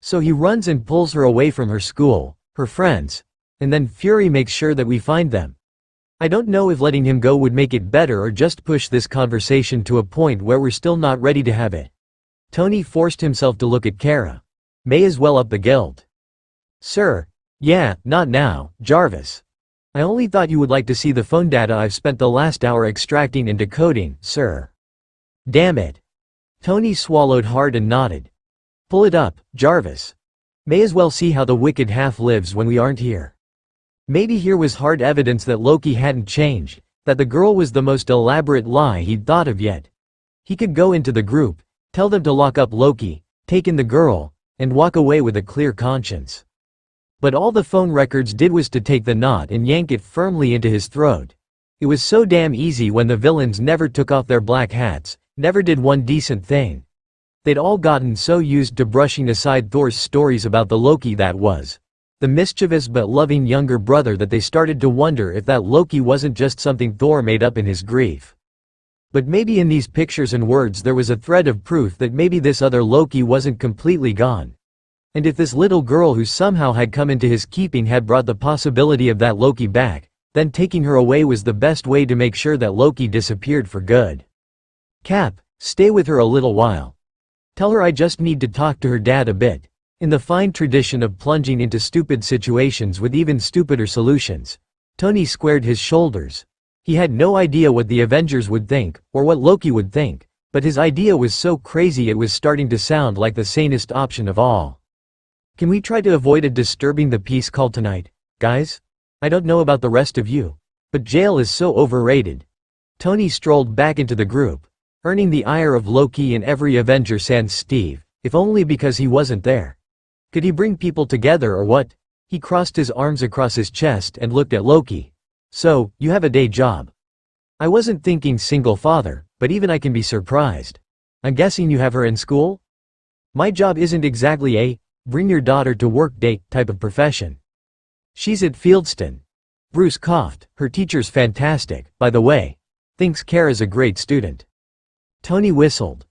Speaker 1: So he runs and pulls her away from her school, her friends, and then Fury makes sure that we find them. I don't know if letting him go would make it better or just push this conversation to a point where we're still not ready to have it. Tony forced himself to look at Cara. May as well up the guilt. Sir. Yeah, not now, Jarvis. I only thought you would like to see the phone data I've spent the last hour extracting and decoding, sir. Damn it. Tony swallowed hard and nodded. Pull it up, Jarvis. May as well see how the wicked half lives when we aren't here. Maybe here was hard evidence that Loki hadn't changed, that the girl was the most elaborate lie he'd thought of yet. He could go into the group, tell them to lock up Loki, take in the girl, and walk away with a clear conscience. But all the phone records did was to take the knot and yank it firmly into his throat. It was so damn easy when the villains never took off their black hats, never did one decent thing. They'd all gotten so used to brushing aside Thor's stories about the Loki that was the mischievous but loving younger brother that they started to wonder if that Loki wasn't just something Thor made up in his grief. But maybe in these pictures and words there was a thread of proof that maybe this other Loki wasn't completely gone. And if this little girl who somehow had come into his keeping had brought the possibility of that Loki back, then taking her away was the best way to make sure that Loki disappeared for good. Cap, stay with her a little while. Tell her I just need to talk to her dad a bit. In the fine tradition of plunging into stupid situations with even stupider solutions, Tony squared his shoulders. He had no idea what the Avengers would think, or what Loki would think, but his idea was so crazy it was starting to sound like the sanest option of all. Can we try to avoid disturbing the peace call tonight, guys? I don't know about the rest of you, but jail is so overrated. Tony strolled back into the group, earning the ire of Loki and every Avenger sans Steve, if only because he wasn't there. Could he bring people together or what? He crossed his arms across his chest and looked at Loki. So, you have a day job. I wasn't thinking single father, but even I can be surprised. I'm guessing you have her in school? My job isn't exactly a bring your daughter to work date type of profession. She's at Fieldston. Bruce coughed. Her teacher's fantastic, by the way. Thinks Cara's a great student. Tony whistled.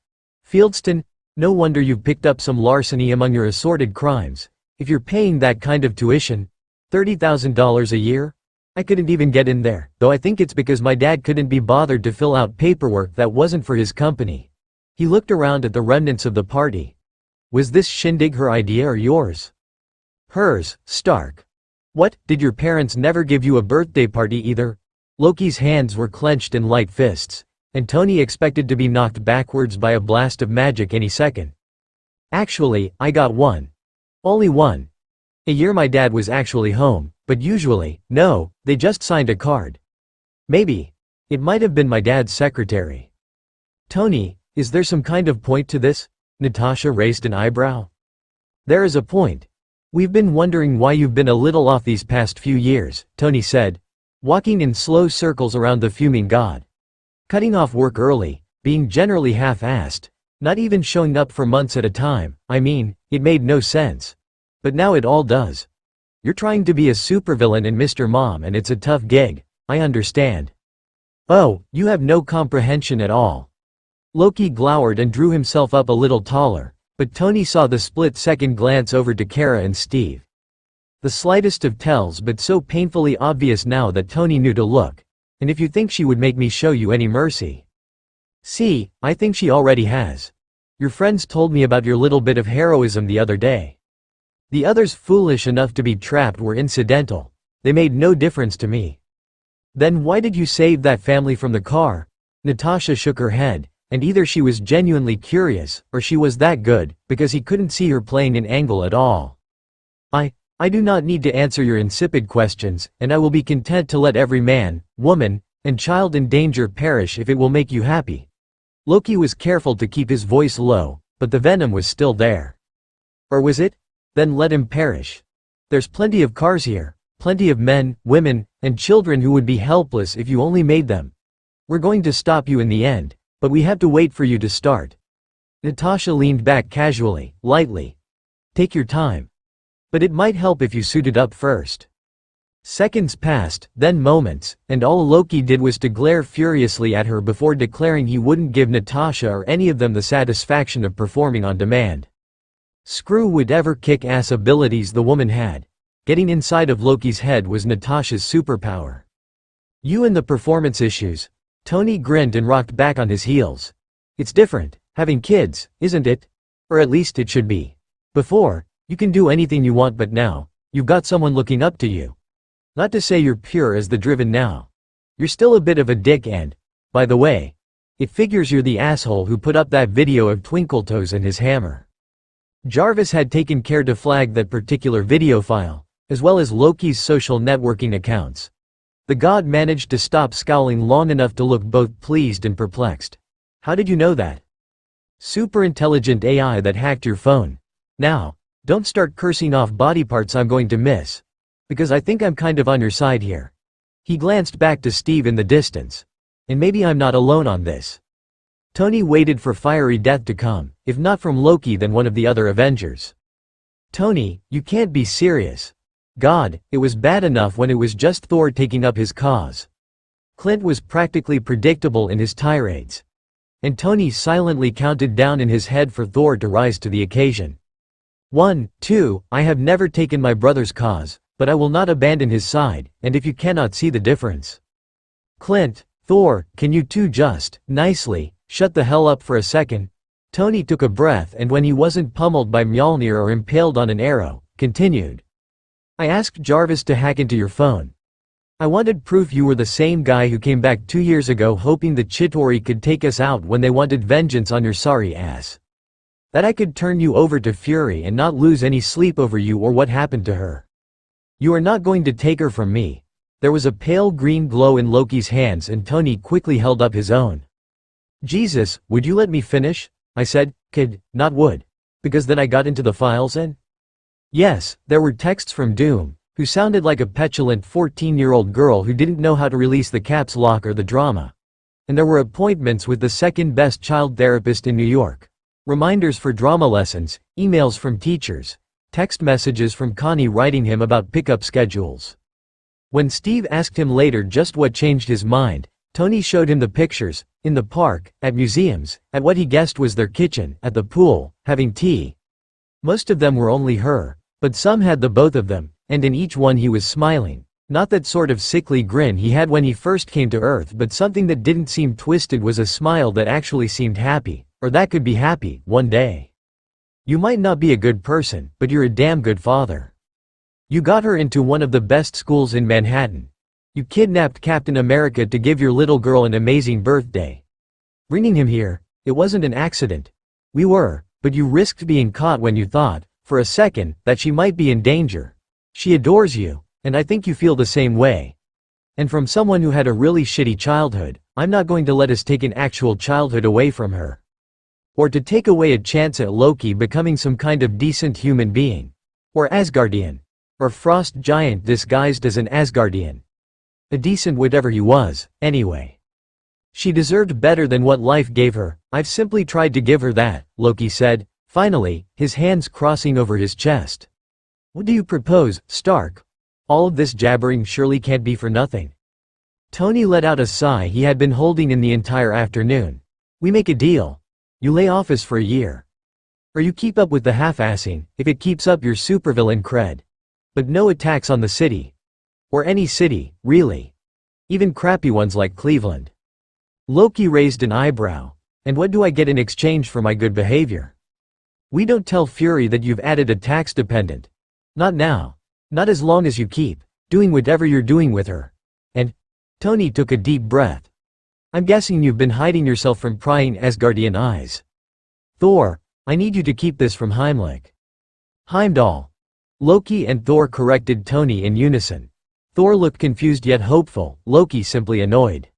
Speaker 1: Fieldston? No wonder you've picked up some larceny among your assorted crimes. If you're paying that kind of tuition, $30,000 a year? I couldn't even get in there, though I think it's because my dad couldn't be bothered to fill out paperwork that wasn't for his company. He looked around at the remnants of the party. Was this shindig her idea or yours? Hers, Stark. What, did your parents never give you a birthday party either? Loki's hands were clenched in light fists, and Tony expected to be knocked backwards by a blast of magic any second. Actually, I got one. Only one. A year my dad was actually home, but usually, no, they just signed a card. Maybe. It might have been my dad's secretary. Tony, is there some kind of point to this? Natasha raised an eyebrow. There is a point. We've been wondering why you've been a little off these past few years, Tony said, walking in slow circles around the fuming god. Cutting off work early, being generally half-assed, not even showing up for months at a time. I mean, it made no sense. But now it all does. You're trying to be a supervillain in Mr. Mom and it's a tough gig, I understand. Oh, you have no comprehension at all. Loki glowered and drew himself up a little taller, but Tony saw the split-second glance over to Cara and Steve. The slightest of tells but so painfully obvious now that Tony knew to look. And if you think she would make me show you any mercy. See, I think she already has. Your friends told me about your little bit of heroism the other day. The others foolish enough to be trapped were incidental. They made no difference to me. Then why did you save that family from the car? Natasha shook her head, and either she was genuinely curious, or she was that good, because he couldn't see her playing an angle at all. I do not need to answer your insipid questions, and I will be content to let every man, woman, and child in danger perish if it will make you happy. Loki was careful to keep his voice low, but the venom was still there. Or was it? Then let him perish. There's plenty of cars here, plenty of men, women, and children who would be helpless if you only made them. We're going to stop you in the end, but we have to wait for you to start. Natasha leaned back casually, lightly. Take your time. But it might help if you suited up first. Seconds passed, then moments, and all Loki did was to glare furiously at her before declaring he wouldn't give Natasha or any of them the satisfaction of performing on demand. Screw whatever kick-ass abilities the woman had. Getting inside of Loki's head was Natasha's superpower. You and the performance issues. Tony grinned and rocked back on his heels. It's different, having kids, isn't it? Or at least it should be. Before, you can do anything you want, but now, you've got someone looking up to you. Not to say you're pure as the driven now. You're still a bit of a dick and, by the way, it figures you're the asshole who put up that video of Twinkletoes and his hammer. Jarvis had taken care to flag that particular video file, as well as Loki's social networking accounts. The god managed to stop scowling long enough to look both pleased and perplexed. How did you know that? Super intelligent AI that hacked your phone. Now, don't start cursing off body parts I'm going to miss. Because I think I'm kind of on your side here. He glanced back to Steve in the distance. And maybe I'm not alone on this. Tony waited for fiery death to come, if not from Loki then one of the other Avengers. Tony, you can't be serious. God, it was bad enough when it was just Thor taking up his cause. Clint was practically predictable in his tirades. And Tony silently counted down in his head for Thor to rise to the occasion. 1, 2, I have never taken my brother's cause, but I will not abandon his side, and if you cannot see the difference. Clint, Thor, can you two just, nicely, shut the hell up for a second? Tony took a breath and when he wasn't pummeled by Mjolnir or impaled on an arrow, continued. I asked Jarvis to hack into your phone. I wanted proof you were the same guy who came back 2 years ago hoping the Chitauri could take us out when they wanted vengeance on your sorry ass. That I could turn you over to Fury and not lose any sleep over you or what happened to her. You are not going to take her from me." There was a pale green glow in Loki's hands and Tony quickly held up his own. "Jesus, would you let me finish?" I said, "Could, not would. Because then I got into the files and—" Yes, there were texts from Doom, who sounded like a petulant 14-year-old girl who didn't know how to release the caps lock or the drama. And there were appointments with the second best child therapist in New York. Reminders for drama lessons, emails from teachers, text messages from Connie writing him about pickup schedules. When Steve asked him later just what changed his mind, Tony showed him the pictures, in the park, at museums, at what he guessed was their kitchen, at the pool, having tea. Most of them were only her, but some had the both of them, and in each one he was smiling. Not that sort of sickly grin he had when he first came to Earth, but something that didn't seem twisted, was a smile that actually seemed happy, or that could be happy, one day. "You might not be a good person, but you're a damn good father. You got her into one of the best schools in Manhattan. You kidnapped Captain America to give your little girl an amazing birthday. Bringing him here, it wasn't an accident. We were, but you risked being caught when you thought, for a second, that she might be in danger. She adores you, and I think you feel the same way. And from someone who had a really shitty childhood, I'm not going to let us take an actual childhood away from her. Or to take away a chance at Loki becoming some kind of decent human being. Or Asgardian. Or frost giant disguised as an Asgardian. A decent whatever he was, anyway. She deserved better than what life gave her. I've simply tried to give her that," Loki said, finally, his hands crossing over his chest. "What do you propose, Stark? All of this jabbering surely can't be for nothing." Tony let out a sigh he had been holding in the entire afternoon. "We make a deal. You lay office for a year. Or you keep up with the half-assing, if it keeps up your supervillain cred. But no attacks on the city. Or any city, really. Even crappy ones like Cleveland." Loki raised an eyebrow. "And what do I get in exchange for my good behavior?" "We don't tell Fury that you've added a tax dependent. Not now. Not as long as you keep doing whatever you're doing with her. And—" Tony took a deep breath. "I'm guessing you've been hiding yourself from prying Asgardian eyes. Thor, I need you to keep this from Heimlich." "Heimdall." Loki and Thor corrected Tony in unison. Thor looked confused yet hopeful, Loki simply annoyed.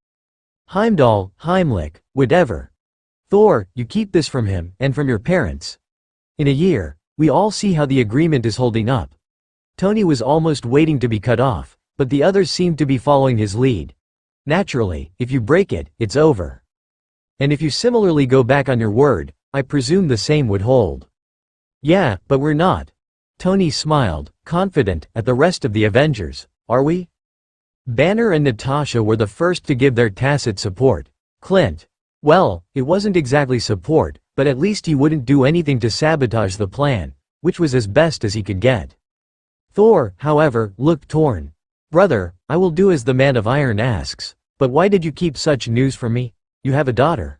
Speaker 1: "Heimdall, Heimlich, whatever. Thor, you keep this from him, and from your parents. In a year, we all see how the agreement is holding up." Tony was almost waiting to be cut off, but the others seemed to be following his lead. "Naturally, if you break it, it's over. And if you similarly go back on your word, I presume the same would hold." "Yeah, but we're not." Tony smiled, confident, at the rest of the Avengers. "Are we?" Banner and Natasha were the first to give their tacit support. Clint. Well, it wasn't exactly support, but at least he wouldn't do anything to sabotage the plan, which was as best as he could get. Thor, however, looked torn. "Brother, I will do as the Man of Iron asks, but why did you keep such news from me? You have a daughter."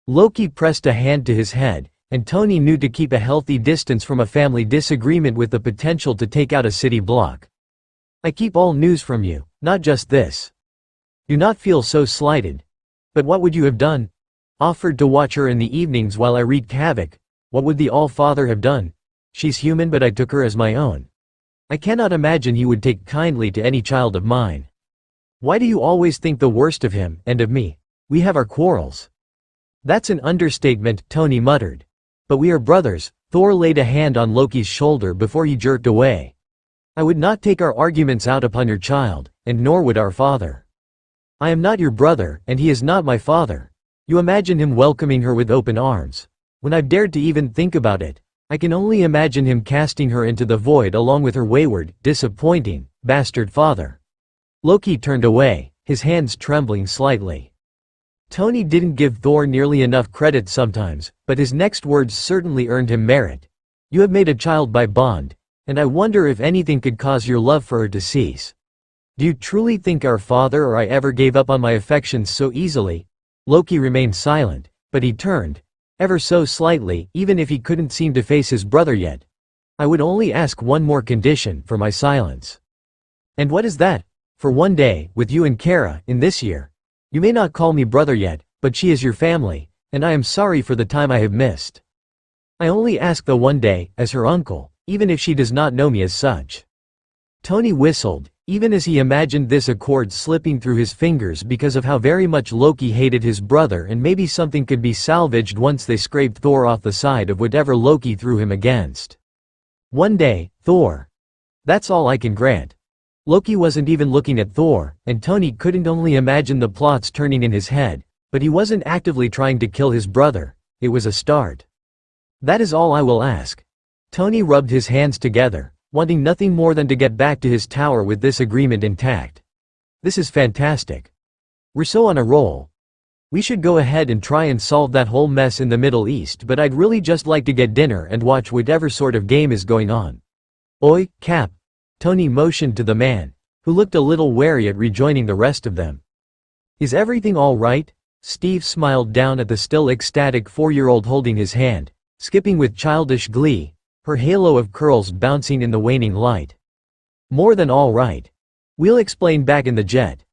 Speaker 1: Loki pressed a hand to his head, and Tony knew to keep a healthy distance from a family disagreement with the potential to take out a city block. "I keep all news from you, not just this. Do not feel so slighted. But what would you have done? Offered to watch her in the evenings while I wreaked havoc? What would the All-Father have done? She's human, but I took her as my own. I cannot imagine he would take kindly to any child of mine. Why do you always think the worst of him, and of me? We have our quarrels." "That's an understatement," Tony muttered. "But we are brothers." Thor laid a hand on Loki's shoulder before he jerked away. "I would not take our arguments out upon your child, and nor would our father. I am not your brother, and he is not my father. You imagine him welcoming her with open arms. When I've dared to even think about it, I can only imagine him casting her into the void along with her wayward, disappointing, bastard father." Loki turned away, his hands trembling slightly. Tony didn't give Thor nearly enough credit sometimes, but his next words certainly earned him merit. "You have made a child by bond, and I wonder if anything could cause your love for her to cease. Do you truly think our father or I ever gave up on my affections so easily?" Loki remained silent, but he turned, ever so slightly, even if he couldn't seem to face his brother yet. "I would only ask one more condition for my silence." "And what is that?" "For one day, with you and Cara, in this year. You may not call me brother yet, but she is your family, and I am sorry for the time I have missed." I only ask the one day, as her uncle, even if she does not know me as such." Tony whistled, even as he imagined this accord slipping through his fingers because of how very much Loki hated his brother, and maybe something could be salvaged once they scraped Thor off the side of whatever Loki threw him against. One day, Thor. That's all I can grant. Loki wasn't even looking at Thor, and Tony couldn't only imagine the plots turning in his head, but he wasn't actively trying to kill his brother. It was a start. That is all I will ask. Tony rubbed his hands together, wanting nothing more than to get back to his tower with this agreement intact. This is fantastic. We're so on a roll. We should go ahead and try and solve that whole mess in the Middle East, but I'd really just like to get dinner and watch whatever sort of game is going on. Oi, Cap. Tony motioned to the man, who looked a little wary at rejoining the rest of them. Is everything all right? Steve smiled down at the still ecstatic 4-year-old holding his hand, skipping with childish glee, her halo of curls bouncing in the waning light. More than all right. We'll explain back in the jet.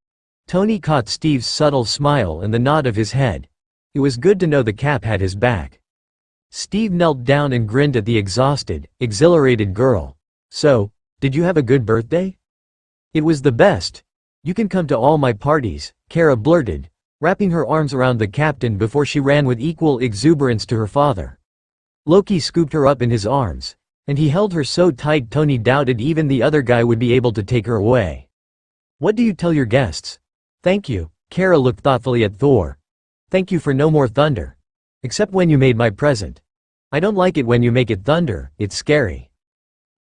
Speaker 1: Tony caught Steve's subtle smile and the nod of his head. It was good to know the Cap had his back. Steve knelt down and grinned at the exhausted, exhilarated girl. So, did you have a good birthday? It was the best. You can come to all my parties, Cara blurted, wrapping her arms around the captain before she ran with equal exuberance to her father. Loki scooped her up in his arms, and he held her so tight Tony doubted even the other guy would be able to take her away. What do you tell your guests? Thank you. Cara looked thoughtfully at Thor. Thank you for no more thunder. Except when you made my present. I don't like it when you make it thunder, it's scary.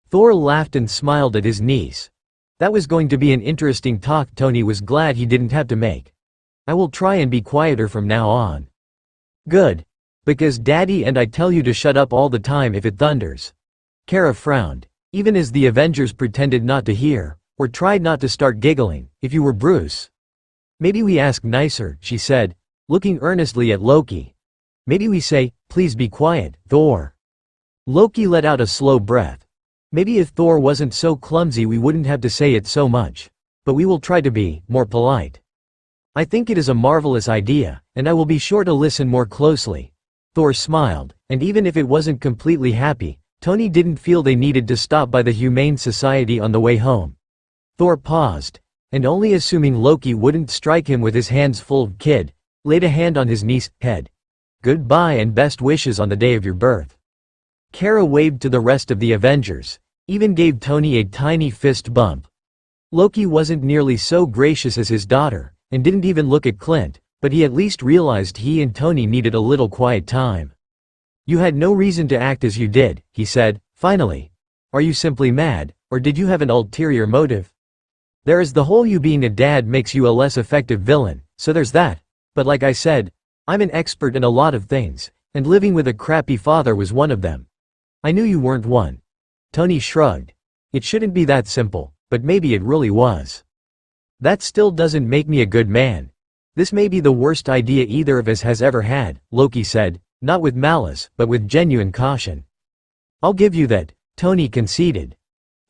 Speaker 1: Thor laughed and smiled at his niece. That was going to be an interesting talk Tony was glad he didn't have to make. I will try and be quieter from now on. Good. Because Daddy and I tell you to shut up all the time if it thunders. Cara frowned, even as the Avengers pretended not to hear, or tried not to start giggling. If you were Bruce. Maybe we ask nicer, she said, looking earnestly at Loki. Maybe we say, please be quiet, Thor. Loki let out a slow breath. Maybe if Thor wasn't so clumsy we wouldn't have to say it so much. But we will try to be more polite. I think it is a marvelous idea, and I will be sure to listen more closely. Thor smiled, and even if it wasn't completely happy, Tony didn't feel they needed to stop by the Humane Society on the way home. Thor paused, and only assuming Loki wouldn't strike him with his hands full of kid, laid a hand on his niece's head. Goodbye and best wishes on the day of your birth. Cara waved to the rest of the Avengers, even gave Tony a tiny fist bump. Loki wasn't nearly so gracious as his daughter, and didn't even look at Clint, but he at least realized he and Tony needed a little quiet time. You had no reason to act as you did, he said, finally. Are you simply mad, or did you have an ulterior motive? There is the whole you being a dad makes you a less effective villain, so there's that. But like I said, I'm an expert in a lot of things, and living with a crappy father was one of them. I knew you weren't one. Tony shrugged. It shouldn't be that simple, but maybe it really was. That still doesn't make me a good man. This may be the worst idea either of us has ever had, Loki said, not with malice, but with genuine caution. I'll give you that, Tony conceded.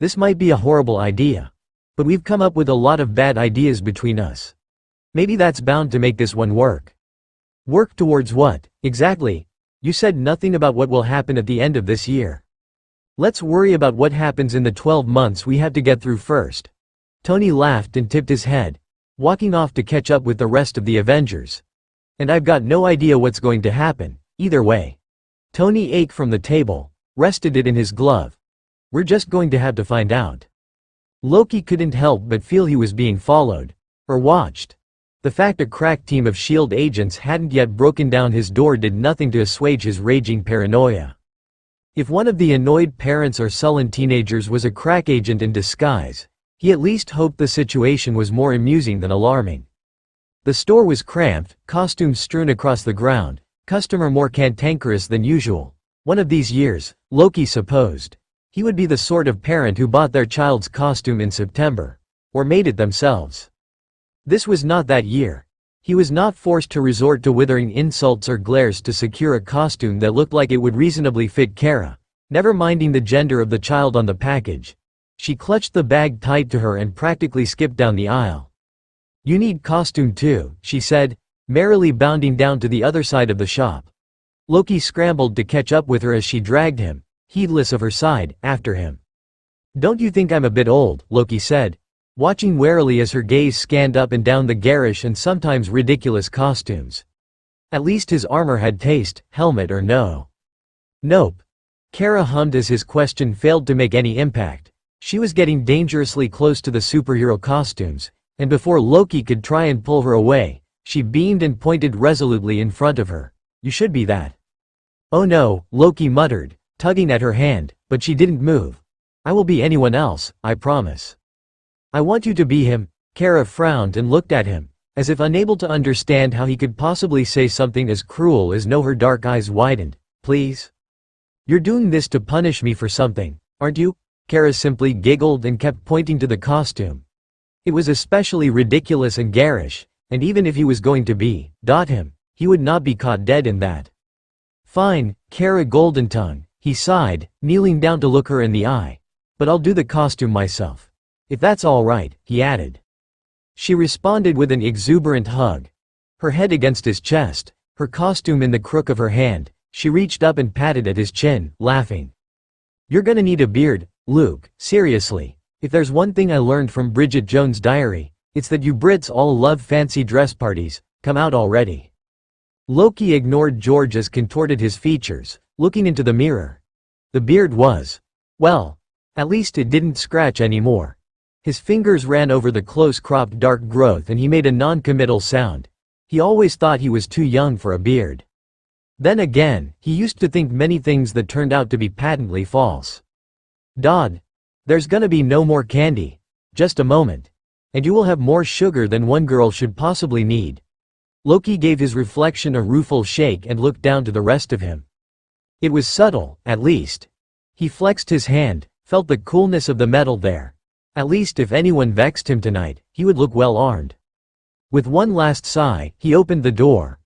Speaker 1: This might be a horrible idea. But we've come up with a lot of bad ideas between us. Maybe that's bound to make this one work. Work towards what, exactly? You said nothing about what will happen at the end of this year. Let's worry about what happens in the 12 months we have to get through first. Tony laughed and tipped his head, walking off to catch up with the rest of the Avengers. And I've got no idea what's going to happen, either way. Tony ate from the table, rested it in his glove. We're just going to have to find out. Loki couldn't help but feel he was being followed, or watched. The fact a crack team of S.H.I.E.L.D. agents hadn't yet broken down his door did nothing to assuage his raging paranoia. If one of the annoyed parents or sullen teenagers was a crack agent in disguise, he at least hoped the situation was more amusing than alarming. The store was cramped, costumes strewn across the ground, customer more cantankerous than usual. One of these years, Loki supposed, he would be the sort of parent who bought their child's costume in September, or made it themselves. This was not that year. He was not forced to resort to withering insults or glares to secure a costume that looked like it would reasonably fit Cara, never minding the gender of the child on the package. She clutched the bag tight to her and practically skipped down the aisle. You need costume too, she said, merrily bounding down to the other side of the shop. Loki scrambled to catch up with her as she dragged him, heedless of her side, after him. "Don't you think I'm a bit old?" Loki said, watching warily as her gaze scanned up and down the garish and sometimes ridiculous costumes. At least his armor had taste, helmet or no. "Nope." Cara hummed as his question failed to make any impact. She was getting dangerously close to the superhero costumes, and before Loki could try and pull her away, she beamed and pointed resolutely in front of her. "You should be that." "Oh no," Loki muttered, tugging at her hand, but she didn't move. "I will be anyone else, I promise." "I want you to be him." Cara frowned and looked at him, as if unable to understand how he could possibly say something as cruel as no. Her dark eyes widened. "Please? You're doing this to punish me for something, aren't you?" Cara simply giggled and kept pointing to the costume. It was especially ridiculous and garish, and even if he was going to be him, he would not be caught dead in that. "Fine, Cara Goldentongue," he sighed, kneeling down to look her in the eye. "But I'll do the costume myself. If that's all right," he added. She responded with an exuberant hug. Her head against his chest, her costume in the crook of her hand, she reached up and patted at his chin, laughing. "You're gonna need a beard, Luke, seriously. If there's one thing I learned from Bridget Jones' Diary, it's that you Brits all love fancy dress parties. Come out already." Loki ignored George as contorted his features, looking into the mirror. The beard was, well, at least it didn't scratch anymore. His fingers ran over the close-cropped dark growth and he made a non-committal sound. He always thought he was too young for a beard. Then again, he used to think many things that turned out to be patently false. "Dodd. There's gonna be no more candy. Just a moment. And you will have more sugar than one girl should possibly need." Loki gave his reflection a rueful shake and looked down to the rest of him. It was subtle, at least. He flexed his hand, felt the coolness of the metal there. At least if anyone vexed him tonight, he would look well armed. With one last sigh, he opened the door.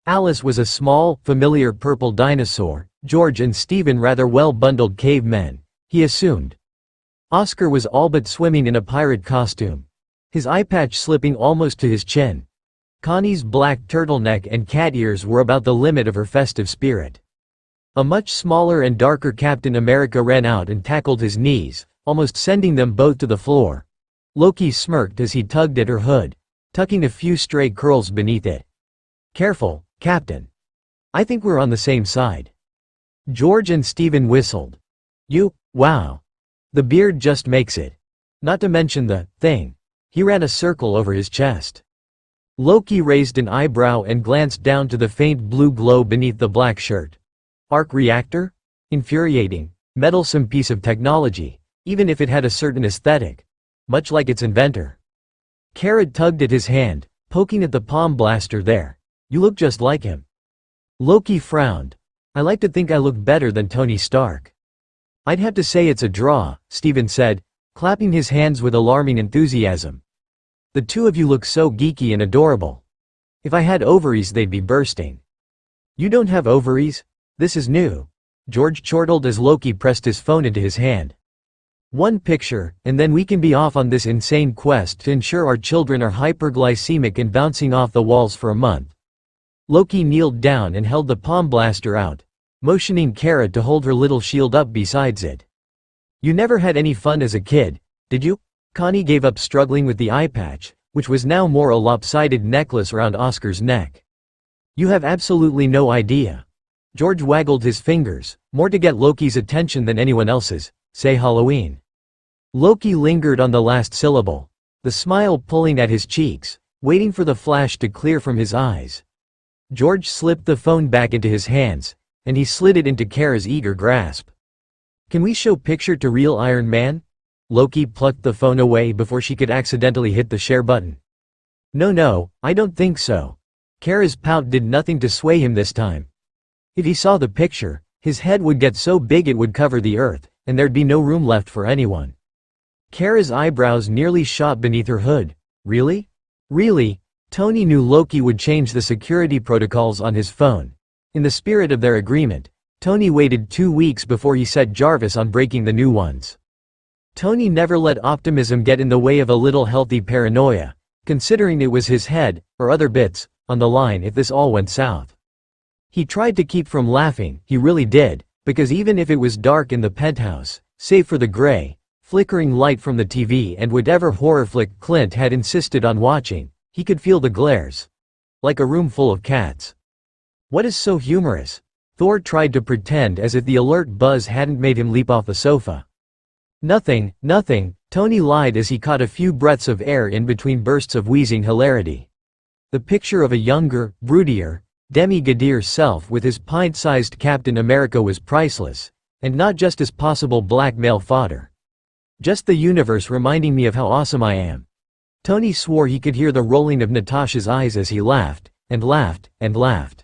Speaker 1: Alice was a small, familiar purple dinosaur, George and Stephen rather well-bundled cavemen, he assumed. Oscar was all but swimming in a pirate costume, his eye patch slipping almost to his chin. Connie's black turtleneck and cat ears were about the limit of her festive spirit. A much smaller and darker Captain America ran out and tackled his knees, almost sending them both to the floor. Loki smirked as he tugged at her hood, tucking a few stray curls beneath it. "Careful, Captain. I think we're on the same side." George and Stephen whistled. Wow. The beard just makes it. Not to mention the thing." He ran a circle over his chest. Loki raised an eyebrow and glanced down to the faint blue glow beneath the black shirt. Arc reactor? Infuriating, meddlesome piece of technology, even if it had a certain aesthetic. Much like its inventor. Cara tugged at his hand, poking at the palm blaster there. "You look just like him." Loki frowned. "I like to think I look better than Tony Stark." "I'd have to say it's a draw," Stephen said, clapping his hands with alarming enthusiasm. "The two of you look so geeky and adorable. If I had ovaries they'd be bursting." "You don't have ovaries? This is new." George chortled as Loki pressed his phone into his hand. "One picture, and then we can be off on this insane quest to ensure our children are hyperglycemic and bouncing off the walls for a month." Loki kneeled down and held the palm blaster out, motioning Cara to hold her little shield up besides it. "You never had any fun as a kid, did you?" Connie gave up struggling with the eye patch, which was now more a lopsided necklace around Oscar's neck. "You have absolutely no idea." George waggled his fingers, more to get Loki's attention than anyone else's. "Say Halloween." Loki lingered on the last syllable, the smile pulling at his cheeks, waiting for the flash to clear from his eyes. George slipped the phone back into his hands, and he slid it into Cara's eager grasp. "Can we show picture to real Iron Man?" Loki plucked the phone away before she could accidentally hit the share button. No, I don't think so." Cara's pout did nothing to sway him this time. If he saw the picture, his head would get so big it would cover the earth, and there'd be no room left for anyone. Cara's eyebrows nearly shot beneath her hood. Really? Really? Tony knew Loki would change the security protocols on his phone. In the spirit of their agreement, Tony waited 2 weeks before he set Jarvis on breaking the new ones. Tony never let optimism get in the way of a little healthy paranoia, considering it was his head, or other bits, on the line if this all went south. He tried to keep from laughing, he really did, because even if it was dark in the penthouse, save for the gray, flickering light from the TV and whatever horror flick Clint had insisted on watching, he could feel the glares. Like a room full of cats. What is so humorous? Thor tried to pretend as if the alert buzz hadn't made him leap off the sofa. Nothing, nothing, Tony lied as he caught a few breaths of air in between bursts of wheezing hilarity. The picture of a younger, broodier, demi-Gadir self with his pint-sized Captain America was priceless, and not just as possible black male fodder. Just the universe reminding me of how awesome I am. Tony swore he could hear the rolling of Natasha's eyes as he laughed, and laughed, and laughed.